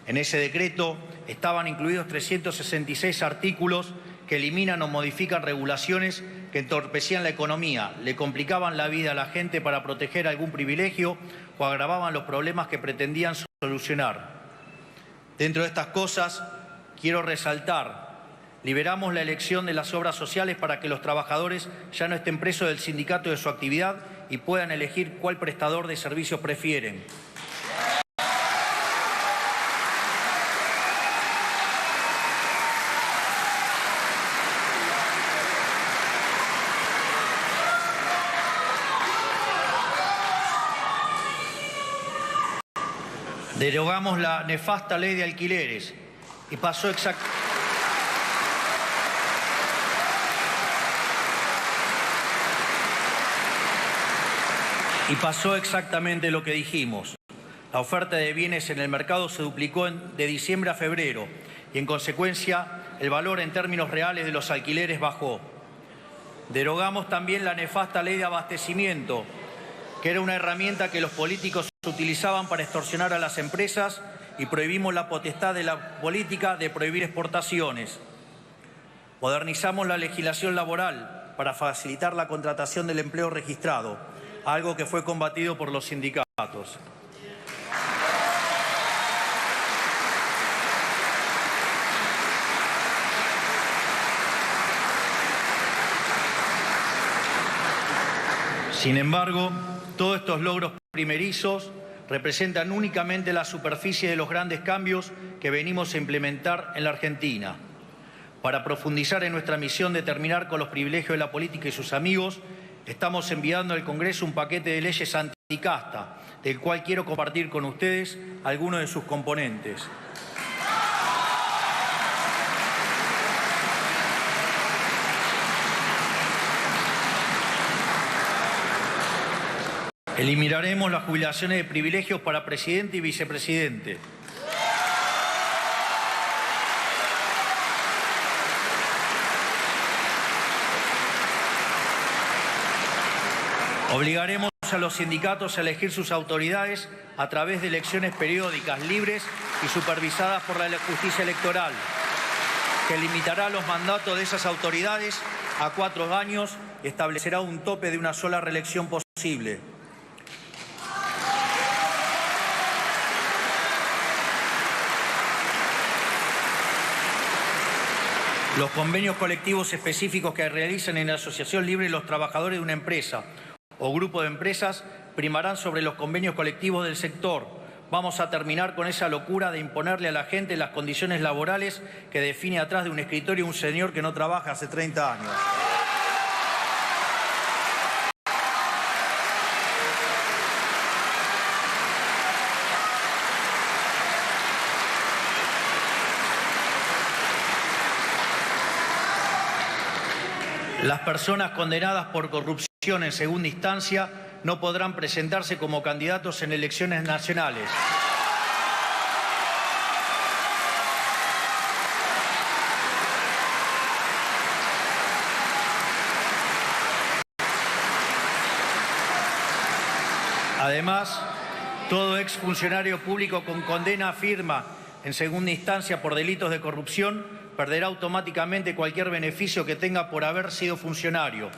En ese decreto estaban incluidos 366 artículos que eliminan o modifican regulaciones que entorpecían la economía, le complicaban la vida a la gente para proteger algún privilegio o agravaban los problemas que pretendían solucionar. Dentro de estas cosas, quiero resaltar: liberamos la elección de las obras sociales para que los trabajadores ya no estén presos del sindicato de su actividad y puedan elegir cuál prestador de servicios prefieren. Derogamos la nefasta ley de alquileres y pasó exactamente lo que dijimos. La oferta de bienes en el mercado se duplicó de diciembre a febrero y, en consecuencia, el valor en términos reales de los alquileres bajó. Derogamos también la nefasta ley de abastecimiento, que era una herramienta que los políticos utilizaban para extorsionar a las empresas, y prohibimos la potestad de la política de prohibir exportaciones. Modernizamos la legislación laboral para facilitar la contratación del empleo registrado, algo que fue combatido por los sindicatos. Sin embargo, todos estos logros primerizos representan únicamente la superficie de los grandes cambios que venimos a implementar en la Argentina. Para profundizar en nuestra misión de terminar con los privilegios de la política y sus amigos, estamos enviando al Congreso un paquete de leyes anticasta, del cual quiero compartir con ustedes algunos de sus componentes. Eliminaremos las jubilaciones de privilegios para presidente y vicepresidente. Obligaremos a los sindicatos a elegir sus autoridades a través de elecciones periódicas, libres y supervisadas por la justicia electoral, que limitará los mandatos de esas autoridades a 4 años y establecerá un tope de una sola reelección posible. Los convenios colectivos específicos que realizan en la asociación libre los trabajadores de una empresa o grupo de empresas primarán sobre los convenios colectivos del sector. Vamos a terminar con esa locura de imponerle a la gente las condiciones laborales que define atrás de un escritorio un señor que no trabaja hace 30 años. Las personas condenadas por corrupción en segunda instancia no podrán presentarse como candidatos en elecciones nacionales. Además, todo exfuncionario público con condena firme en segunda instancia por delitos de corrupción perderá automáticamente cualquier beneficio que tenga por haber sido funcionario.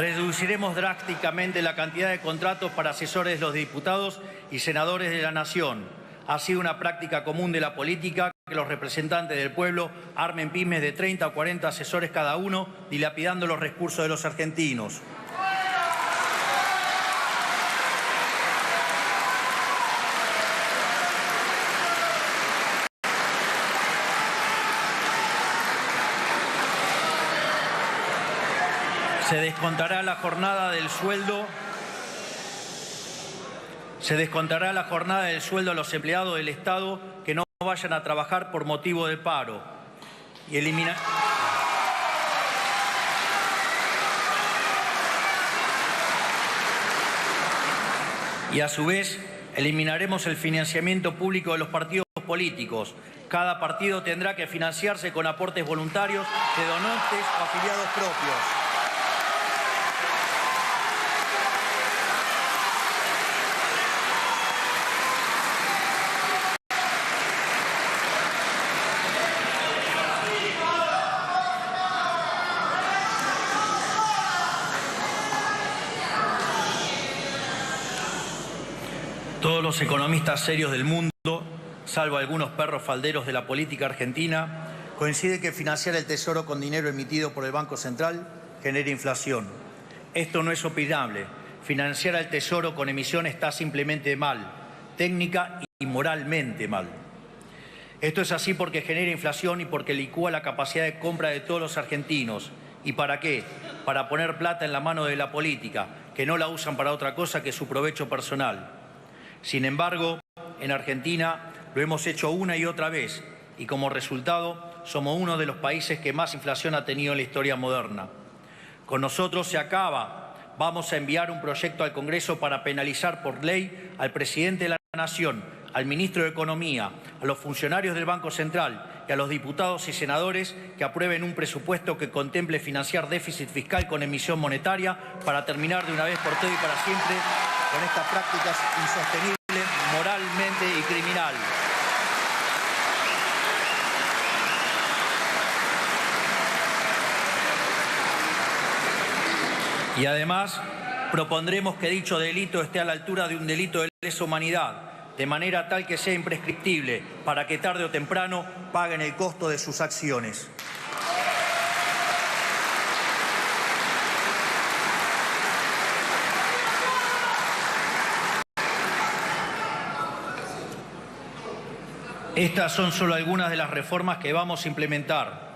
Reduciremos drásticamente la cantidad de contratos para asesores de los diputados y senadores de la Nación. Ha sido una práctica común de la política que los representantes del pueblo armen pymes de 30 o 40 asesores cada uno, dilapidando los recursos de los argentinos. Se descontará la jornada del sueldo a los empleados del Estado que no vayan a trabajar por motivo de paro. Y a su vez, eliminaremos el financiamiento público de los partidos políticos. Cada partido tendrá que financiarse con aportes voluntarios de donantes o afiliados propios. Todos los economistas serios del mundo, salvo algunos perros falderos de la política argentina, coinciden que financiar el Tesoro con dinero emitido por el Banco Central genera inflación. Esto no es opinable. Financiar al Tesoro con emisión está simplemente mal, técnica y moralmente mal. Esto es así porque genera inflación y porque licúa la capacidad de compra de todos los argentinos. ¿Y para qué? Para poner plata en la mano de la política, que no la usan para otra cosa que su provecho personal. Sin embargo, en Argentina lo hemos hecho una y otra vez y como resultado somos uno de los países que más inflación ha tenido en la historia moderna. Con nosotros se acaba. Vamos a enviar un proyecto al Congreso para penalizar por ley al presidente de la Nación, al ministro de Economía, a los funcionarios del Banco Central y a los diputados y senadores que aprueben un presupuesto que contemple financiar déficit fiscal con emisión monetaria para terminar de una vez por todas y para siempre con estas prácticas insostenibles moralmente y criminal. Y además propondremos que dicho delito esté a la altura de un delito de lesa humanidad, de manera tal que sea imprescriptible, para que tarde o temprano paguen el costo de sus acciones. Estas son solo algunas de las reformas que vamos a implementar.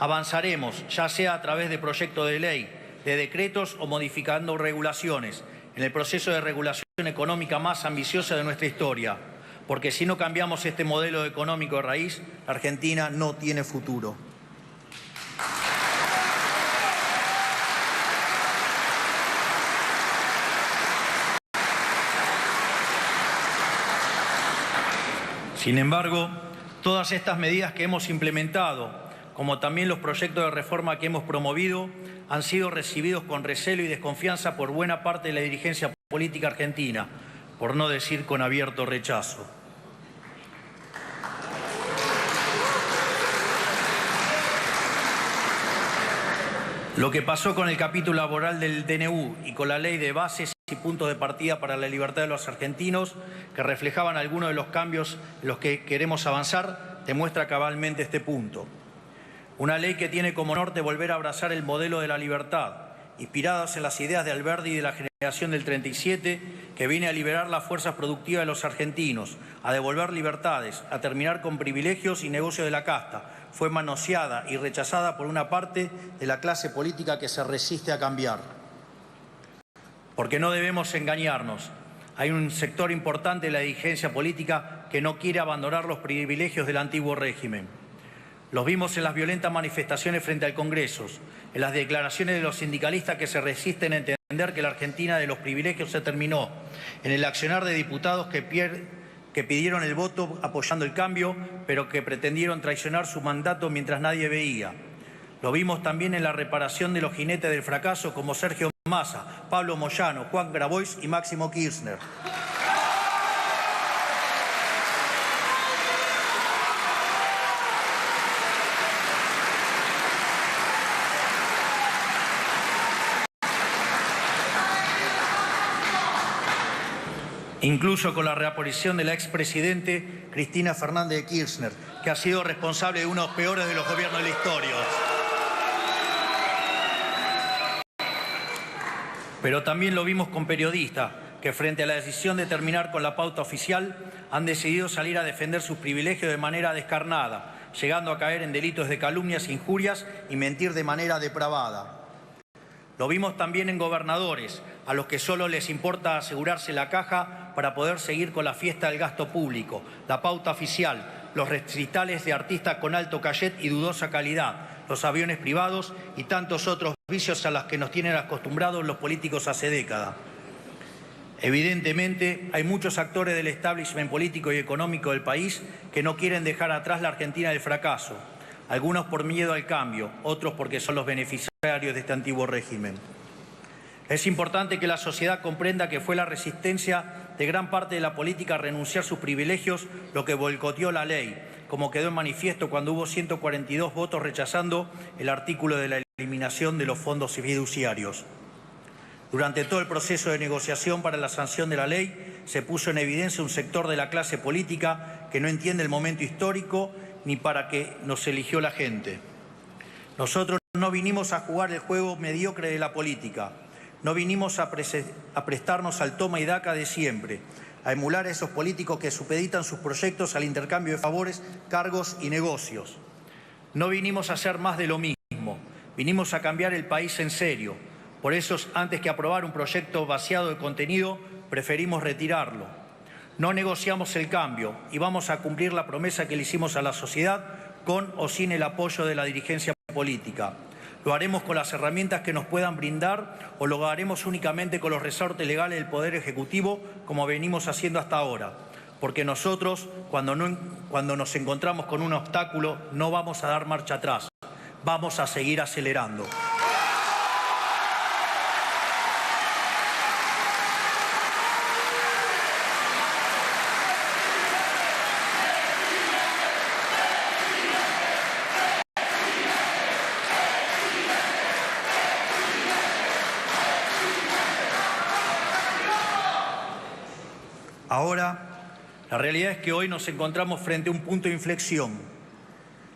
Avanzaremos, ya sea a través de proyectos de ley, de decretos o modificando regulaciones, en el proceso de regulación económica más ambiciosa de nuestra historia, porque si no cambiamos este modelo económico de raíz, la Argentina no tiene futuro. Sin embargo, todas estas medidas que hemos implementado, como también los proyectos de reforma que hemos promovido, han sido recibidos con recelo y desconfianza por buena parte de la dirigencia política argentina, por no decir con abierto rechazo. Lo que pasó con el capítulo laboral del DNU y con la ley de bases y puntos de partida para la libertad de los argentinos, que reflejaban algunos de los cambios en los que queremos avanzar, demuestra cabalmente este punto. Una ley que tiene como norte volver a abrazar el modelo de la libertad, inspiradas en las ideas de Alberdi y de la generación del 37, que viene a liberar las fuerzas productivas de los argentinos, a devolver libertades, a terminar con privilegios y negocios de la casta. Fue manoseada y rechazada por una parte de la clase política que se resiste a cambiar. Porque no debemos engañarnos. Hay un sector importante de la dirigencia política que no quiere abandonar los privilegios del antiguo régimen. Los vimos en las violentas manifestaciones frente al Congreso, en las declaraciones de los sindicalistas que se resisten a entender que la Argentina de los privilegios se terminó, en el accionar de diputados que pidieron el voto apoyando el cambio, pero que pretendieron traicionar su mandato mientras nadie veía. Lo vimos también en la reparación de los jinetes del fracaso como Sergio Massa, Pablo Moyano, Juan Grabois y Máximo Kirchner. incluso con la reaparición de la expresidente Cristina Fernández de Kirchner, que ha sido responsable de uno de los peores de los gobiernos de la historia. Pero también lo vimos con periodistas que, frente a la decisión de terminar con la pauta oficial, han decidido salir a defender sus privilegios de manera descarnada, llegando a caer en delitos de calumnias, injurias y mentir de manera depravada. Lo vimos también en gobernadores, a los que solo les importa asegurarse la caja para poder seguir con la fiesta del gasto público, la pauta oficial, los recitales de artistas con alto cachet y dudosa calidad, los aviones privados y tantos otros vicios a los que nos tienen acostumbrados los políticos hace décadas. Evidentemente, hay muchos actores del establishment político y económico del país que no quieren dejar atrás la Argentina del fracaso, algunos por miedo al cambio, otros porque son los beneficiarios de este antiguo régimen. Es importante que la sociedad comprenda que fue la resistencia de gran parte de la política a renunciar a sus privilegios lo que boicoteó la ley, como quedó en manifiesto cuando hubo 142 votos rechazando el artículo de la eliminación de los fondos fiduciarios. Durante todo el proceso de negociación para la sanción de la ley, se puso en evidencia un sector de la clase política que no entiende el momento histórico ni para qué nos eligió la gente. Nosotros no vinimos a jugar el juego mediocre de la política, no vinimos a prestarnos al toma y daca de siempre, a emular a esos políticos que supeditan sus proyectos al intercambio de favores, cargos y negocios. No vinimos a hacer más de lo mismo, vinimos a cambiar el país en serio. Por eso, antes que aprobar un proyecto vaciado de contenido, preferimos retirarlo. No negociamos el cambio y vamos a cumplir la promesa que le hicimos a la sociedad con o sin el apoyo de la dirigencia política. Lo haremos con las herramientas que nos puedan brindar o lo haremos únicamente con los resortes legales del Poder Ejecutivo, como venimos haciendo hasta ahora. Porque nosotros, cuando nos encontramos con un obstáculo, no vamos a dar marcha atrás, vamos a seguir acelerando. Ahora, la realidad es que hoy nos encontramos frente a un punto de inflexión.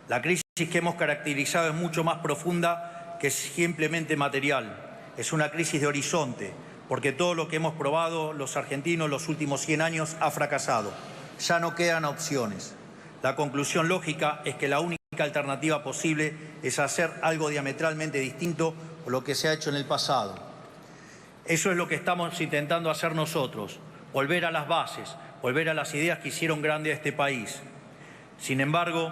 La crisis que hemos caracterizado es mucho más profunda que simplemente material. Es una crisis de horizonte, porque todo lo que hemos probado los argentinos los últimos 100 años ha fracasado. Ya no quedan opciones. La conclusión lógica es que la única alternativa posible es hacer algo diametralmente distinto a lo que se ha hecho en el pasado. Eso es lo que estamos intentando hacer nosotros. Volver a las bases, volver a las ideas que hicieron grande a este país. Sin embargo,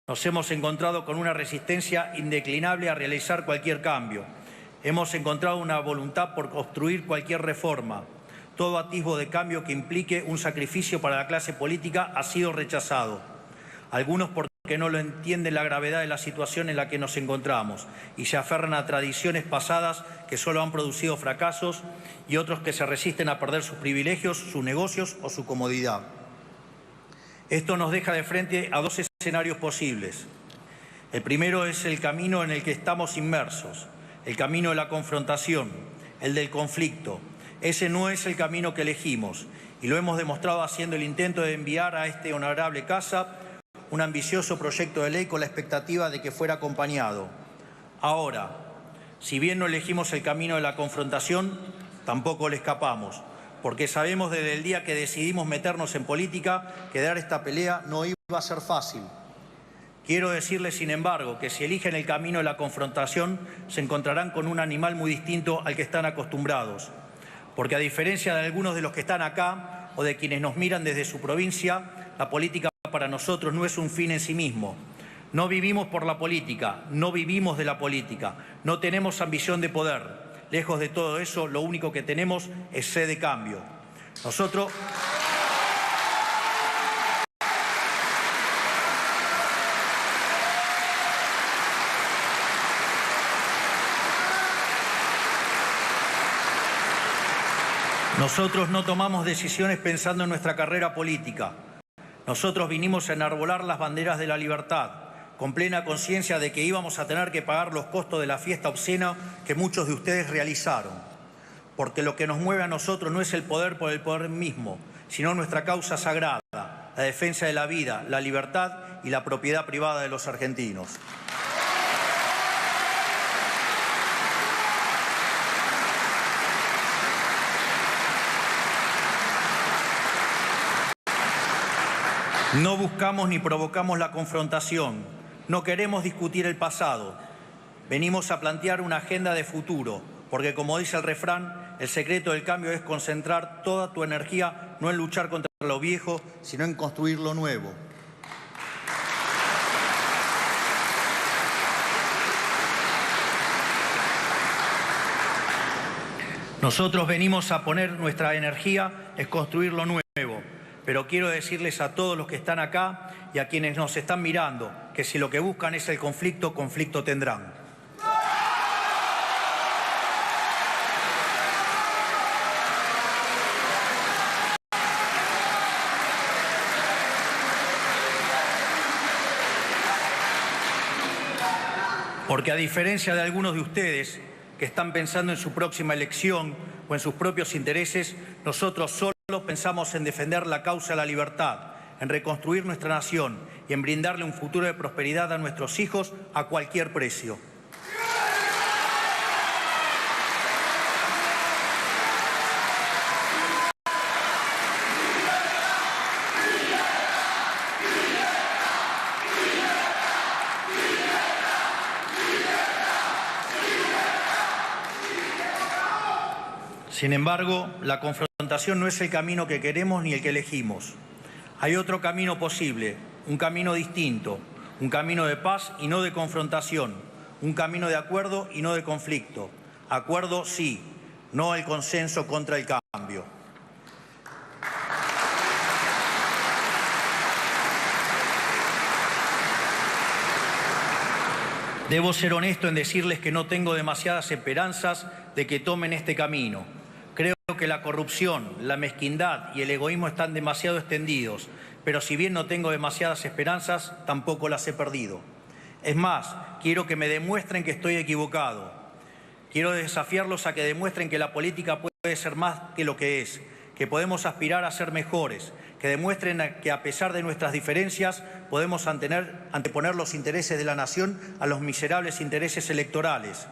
nos hemos encontrado con una resistencia indeclinable a realizar cualquier cambio. Hemos encontrado una voluntad por construir cualquier reforma. Todo atisbo de cambio que implique un sacrificio para la clase política ha sido rechazado. Algunos porque no lo entienden la gravedad de la situación en la que nos encontramos y se aferran a tradiciones pasadas que solo han producido fracasos, y otros que se resisten a perder sus privilegios, sus negocios o su comodidad. Esto nos deja de frente a dos escenarios posibles. El primero es el camino en el que estamos inmersos, el camino de la confrontación, el del conflicto. Ese no es el camino que elegimos y lo hemos demostrado haciendo el intento de enviar a este honorable casa un ambicioso proyecto de ley con la expectativa de que fuera acompañado. Ahora, si bien no elegimos el camino de la confrontación, tampoco le escapamos, porque sabemos desde el día que decidimos meternos en política que dar esta pelea no iba a ser fácil. Quiero decirles, sin embargo, que si eligen el camino de la confrontación, se encontrarán con un animal muy distinto al que están acostumbrados, porque a diferencia de algunos de los que están acá o de quienes nos miran desde su provincia, la política para nosotros no es un fin en sí mismo. No vivimos por la política, no vivimos de la política, no tenemos ambición de poder. Lejos de todo eso, lo único que tenemos es sed de cambio. Nosotros no tomamos decisiones pensando en nuestra carrera política. Nosotros vinimos a enarbolar las banderas de la libertad, con plena conciencia de que íbamos a tener que pagar los costos de la fiesta obscena que muchos de ustedes realizaron. Porque lo que nos mueve a nosotros no es el poder por el poder mismo, sino nuestra causa sagrada, la defensa de la vida, la libertad y la propiedad privada de los argentinos. No buscamos ni provocamos la confrontación, no queremos discutir el pasado. Venimos a plantear una agenda de futuro, porque como dice el refrán, el secreto del cambio es concentrar toda tu energía no en luchar contra lo viejo, sino en construir lo nuevo. Nosotros venimos a poner nuestra energía en construir lo nuevo. Pero quiero decirles a todos los que están acá y a quienes nos están mirando que si lo que buscan es el conflicto, conflicto tendrán. Porque a diferencia de algunos de ustedes que están pensando en su próxima elección o en sus propios intereses, nosotros solo pensamos en defender la causa de la libertad, en reconstruir nuestra nación y en brindarle un futuro de prosperidad a nuestros hijos a cualquier precio. Sin embargo, la confrontación no es el camino que queremos ni el que elegimos. Hay otro camino posible, un camino distinto, un camino de paz y no de confrontación, un camino de acuerdo y no de conflicto. Acuerdo sí, no el consenso contra el cambio. Debo ser honesto en decirles que no tengo demasiadas esperanzas de que tomen este camino. Creo que la corrupción, la mezquindad y el egoísmo están demasiado extendidos, pero si bien no tengo demasiadas esperanzas, tampoco las he perdido. Es más, quiero que me demuestren que estoy equivocado. Quiero desafiarlos a que demuestren que la política puede ser más que lo que es, que podemos aspirar a ser mejores, que demuestren que a pesar de nuestras diferencias podemos anteponer los intereses de la nación a los miserables intereses electorales.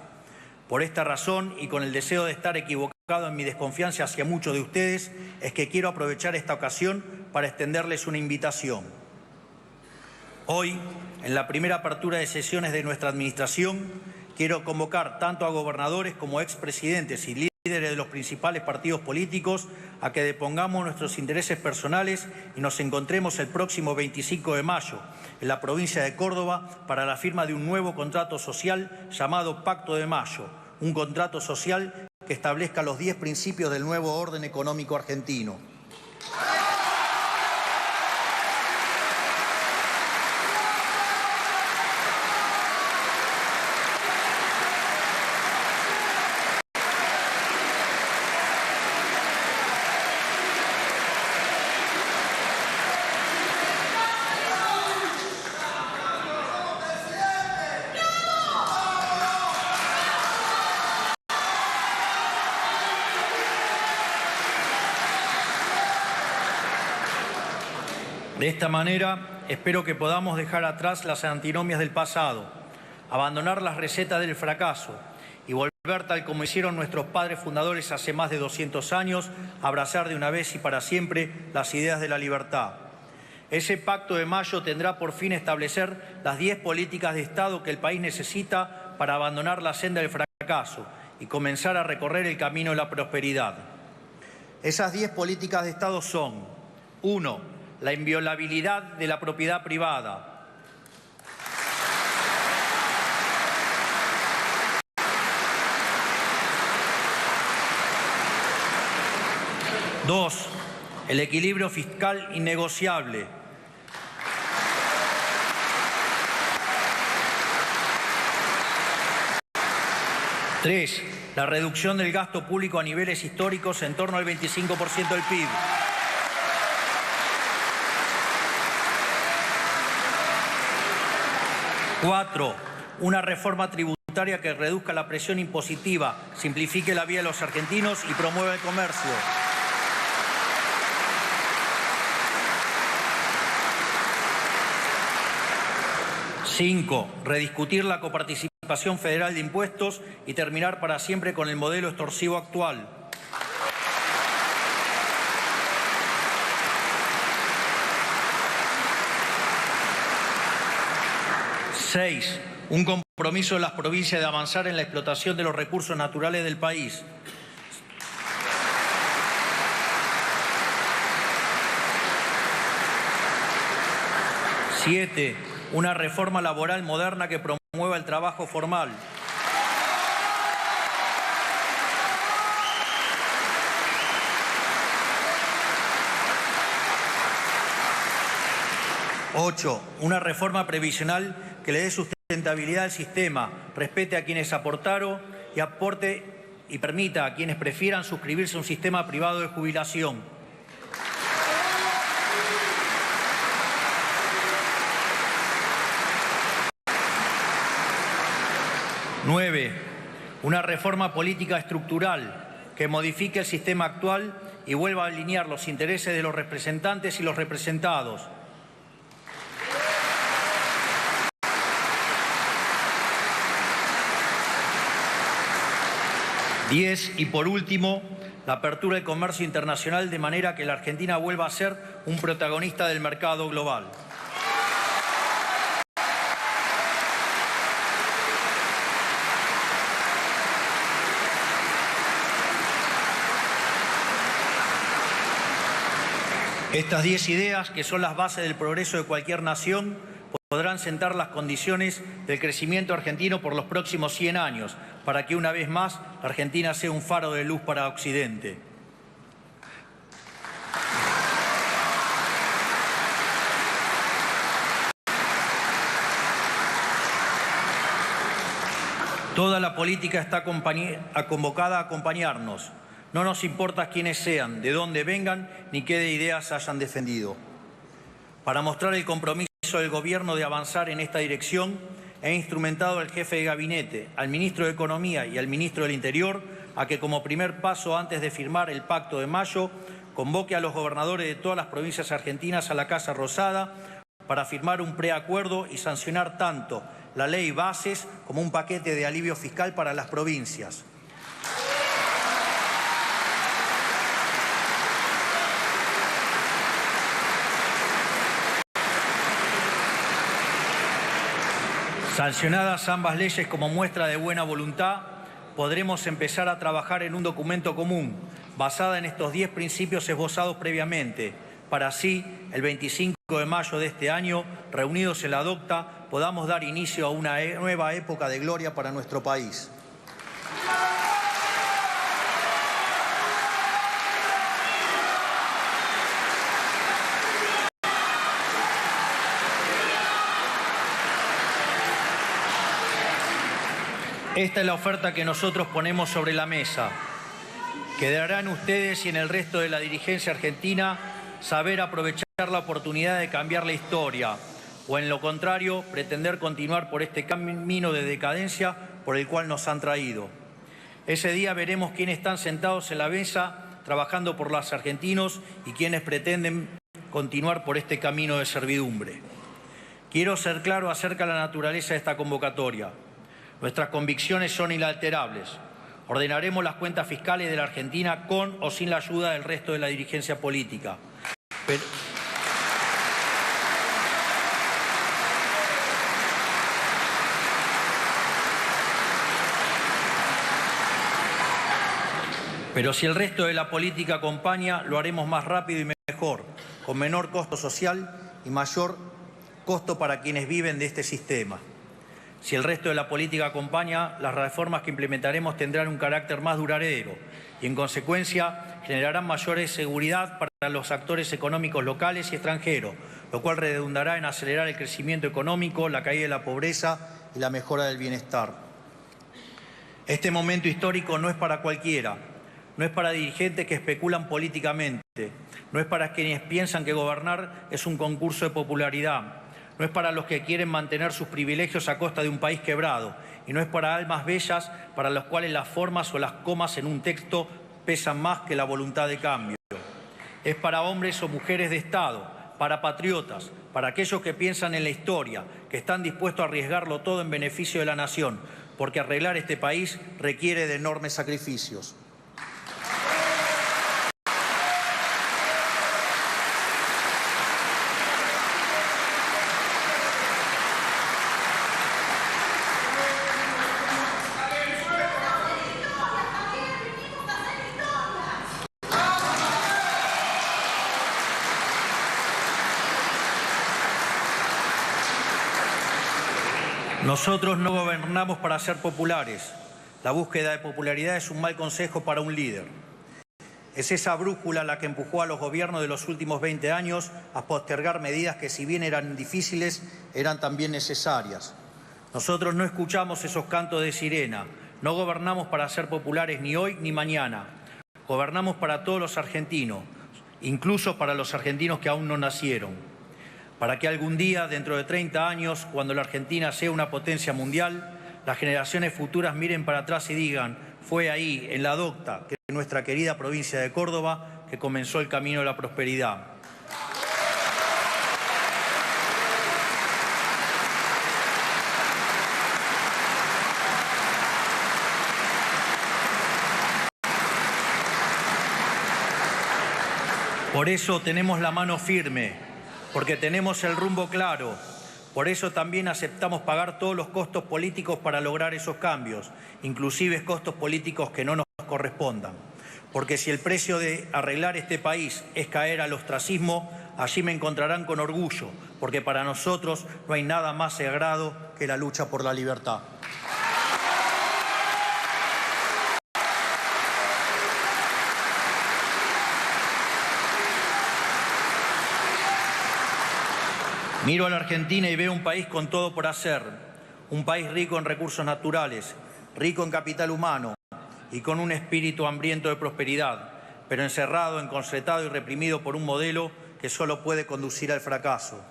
Por esta razón y con el deseo de estar equivocado en mi desconfianza hacia muchos de ustedes, es que quiero aprovechar esta ocasión para extenderles una invitación. Hoy, en la primera apertura de sesiones de nuestra administración, quiero convocar tanto a gobernadores como expresidentes y líderes de los principales partidos políticos a que depongamos nuestros intereses personales y nos encontremos el próximo 25 de mayo en la provincia de Córdoba para la firma de un nuevo contrato social llamado Pacto de Mayo, un contrato social que establezca los 10 principios del nuevo orden económico argentino. De esta manera, espero que podamos dejar atrás las antinomias del pasado, abandonar las recetas del fracaso y volver, tal como hicieron nuestros padres fundadores hace más de 200 años, a abrazar de una vez y para siempre las ideas de la libertad. Ese Pacto de Mayo tendrá por fin establecer las 10 políticas de Estado que el país necesita para abandonar la senda del fracaso y comenzar a recorrer el camino de la prosperidad. Esas 10 políticas de Estado son: 1. La inviolabilidad de la propiedad privada. 2. El equilibrio fiscal innegociable. 3. La reducción del gasto público a niveles históricos en torno al 25% del PIB. 4. Una reforma tributaria que reduzca la presión impositiva, simplifique la vida de los argentinos y promueva el comercio. 5. Rediscutir la coparticipación federal de impuestos y terminar para siempre con el modelo extorsivo actual. 6. Un compromiso de las provincias de avanzar en la explotación de los recursos naturales del país. 7. Una reforma laboral moderna que promueva el trabajo formal. 8. Una reforma previsional que le dé sustentabilidad al sistema, respete a quienes aportaron y aporte y permita a quienes prefieran suscribirse a un sistema privado de jubilación. 9. Una reforma política estructural que modifique el sistema actual y vuelva a alinear los intereses de los representantes y los representados. 10. Y por último, la apertura del comercio internacional de manera que la Argentina vuelva a ser un protagonista del mercado global. Estas 10 ideas, que son las bases del progreso de cualquier nación, podrán sentar las condiciones del crecimiento argentino por los próximos 100 años, para que una vez más la Argentina sea un faro de luz para Occidente. Toda la política está convocada a acompañarnos. No nos importa quiénes sean, de dónde vengan, ni qué ideas hayan defendido. Para mostrar el compromiso del Gobierno de avanzar en esta dirección, he instrumentado al jefe de gabinete, al ministro de Economía y al ministro del Interior a que, como primer paso antes de firmar el Pacto de Mayo, convoque a los gobernadores de todas las provincias argentinas a la Casa Rosada para firmar un preacuerdo y sancionar tanto la ley Bases como un paquete de alivio fiscal para las provincias. Sancionadas ambas leyes como muestra de buena voluntad, podremos empezar a trabajar en un documento común, basada en estos 10 principios esbozados previamente, para así, el 25 de mayo de este año, reunidos en la DOCTA, podamos dar inicio a una nueva época de gloria para nuestro país. Esta es la oferta que nosotros ponemos sobre la mesa. Quedará en ustedes y en el resto de la dirigencia argentina saber aprovechar la oportunidad de cambiar la historia o, en lo contrario, pretender continuar por este camino de decadencia por el cual nos han traído. Ese día veremos quiénes están sentados en la mesa trabajando por los argentinos y quiénes pretenden continuar por este camino de servidumbre. Quiero ser claro acerca de la naturaleza de esta convocatoria. Nuestras convicciones son inalterables. Ordenaremos las cuentas fiscales de la Argentina con o sin la ayuda del resto de la dirigencia política. Pero si el resto de la política acompaña, lo haremos más rápido y mejor, con menor costo social y mayor costo para quienes viven de este sistema. Si el resto de la política acompaña, las reformas que implementaremos tendrán un carácter más duradero y, en consecuencia, generarán mayor seguridad para los actores económicos locales y extranjeros, lo cual redundará en acelerar el crecimiento económico, la caída de la pobreza y la mejora del bienestar. Este momento histórico no es para cualquiera, no es para dirigentes que especulan políticamente, no es para quienes piensan que gobernar es un concurso de popularidad. No es para los que quieren mantener sus privilegios a costa de un país quebrado, y no es para almas bellas para las cuales las formas o las comas en un texto pesan más que la voluntad de cambio. Es para hombres o mujeres de Estado, para patriotas, para aquellos que piensan en la historia, que están dispuestos a arriesgarlo todo en beneficio de la nación, porque arreglar este país requiere de enormes sacrificios. Nosotros no gobernamos para ser populares. La búsqueda de popularidad es un mal consejo para un líder. Es esa brújula la que empujó a los gobiernos de los últimos 20 años a postergar medidas que, si bien eran difíciles, eran también necesarias. Nosotros no escuchamos esos cantos de sirena. No gobernamos para ser populares ni hoy ni mañana. Gobernamos para todos los argentinos, incluso para los argentinos que aún no nacieron. Para que algún día, dentro de 30 años, cuando la Argentina sea una potencia mundial, las generaciones futuras miren para atrás y digan: fue ahí, en la docta, que nuestra querida provincia de Córdoba, que comenzó el camino de la prosperidad. Por eso tenemos la mano firme, porque tenemos el rumbo claro. Por eso también aceptamos pagar todos los costos políticos para lograr esos cambios, inclusive costos políticos que no nos correspondan. Porque si el precio de arreglar este país es caer al ostracismo, allí me encontrarán con orgullo, porque para nosotros no hay nada más sagrado que la lucha por la libertad. Miro a la Argentina y veo un país con todo por hacer, un país rico en recursos naturales, rico en capital humano y con un espíritu hambriento de prosperidad, pero encerrado, encorsetado y reprimido por un modelo que solo puede conducir al fracaso.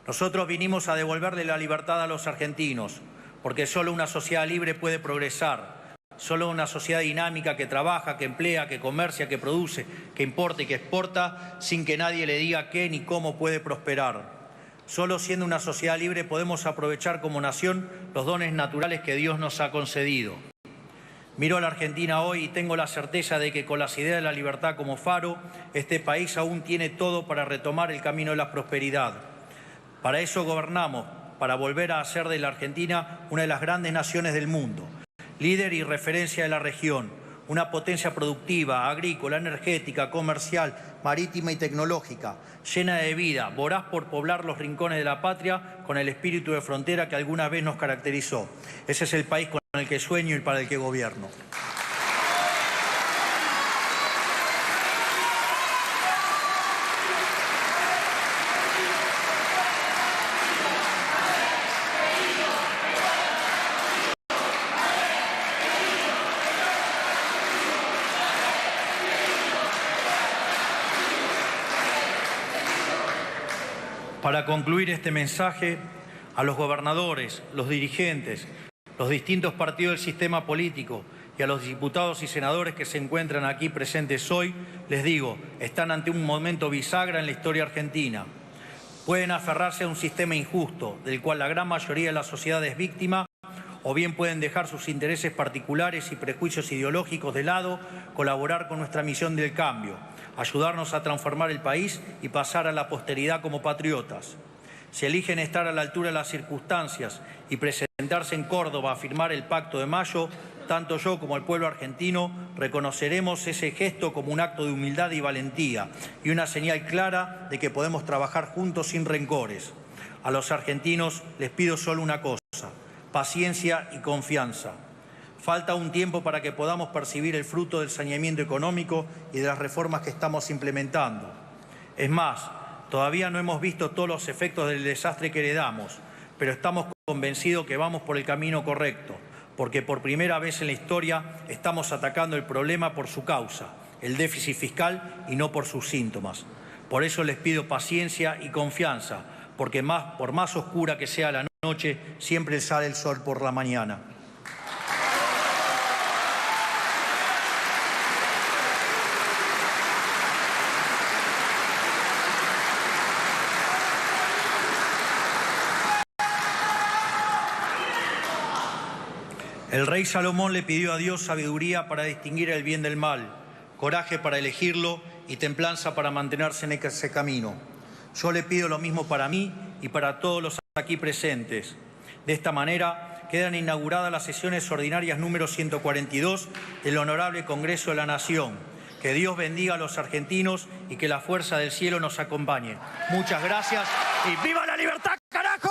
Nosotros vinimos a devolverle la libertad a los argentinos, porque solo una sociedad libre puede progresar, solo una sociedad dinámica que trabaja, que emplea, que comercia, que produce, que importa y que exporta, sin que nadie le diga qué ni cómo puede prosperar. Solo siendo una sociedad libre podemos aprovechar como nación los dones naturales que Dios nos ha concedido. Miro a la Argentina hoy y tengo la certeza de que con las ideas de la libertad como faro, este país aún tiene todo para retomar el camino de la prosperidad. Para eso gobernamos, para volver a hacer de la Argentina una de las grandes naciones del mundo, líder y referencia de la región, una potencia productiva, agrícola, energética, comercial, marítima y tecnológica, llena de vida, voraz por poblar los rincones de la patria con el espíritu de frontera que alguna vez nos caracterizó. Ese es el país con el que sueño y para el que gobierno. Para concluir este mensaje, a los gobernadores, los dirigentes, los distintos partidos del sistema político y a los diputados y senadores que se encuentran aquí presentes hoy, les digo, están ante un momento bisagra en la historia argentina. Pueden aferrarse a un sistema injusto, del cual la gran mayoría de la sociedad es víctima, o bien pueden dejar sus intereses particulares y prejuicios ideológicos de lado, colaborar con nuestra misión del cambio, ayudarnos a transformar el país y pasar a la posteridad como patriotas. Si eligen estar a la altura de las circunstancias y presentarse en Córdoba a firmar el Pacto de Mayo, tanto yo como el pueblo argentino reconoceremos ese gesto como un acto de humildad y valentía y una señal clara de que podemos trabajar juntos sin rencores. A los argentinos les pido solo una cosa: paciencia y confianza. Falta un tiempo para que podamos percibir el fruto del saneamiento económico y de las reformas que estamos implementando. Es más, todavía no hemos visto todos los efectos del desastre que heredamos, pero estamos convencidos que vamos por el camino correcto, porque por primera vez en la historia estamos atacando el problema por su causa, el déficit fiscal, y no por sus síntomas. Por eso les pido paciencia y confianza, porque por más oscura que sea la noche, siempre sale el sol por la mañana. El rey Salomón le pidió a Dios sabiduría para distinguir el bien del mal, coraje para elegirlo y templanza para mantenerse en ese camino. Yo le pido lo mismo para mí y para todos los aquí presentes. De esta manera quedan inauguradas las sesiones ordinarias número 142 del Honorable Congreso de la Nación. Que Dios bendiga a los argentinos y que la fuerza del cielo nos acompañe. Muchas gracias y ¡viva la libertad, carajo!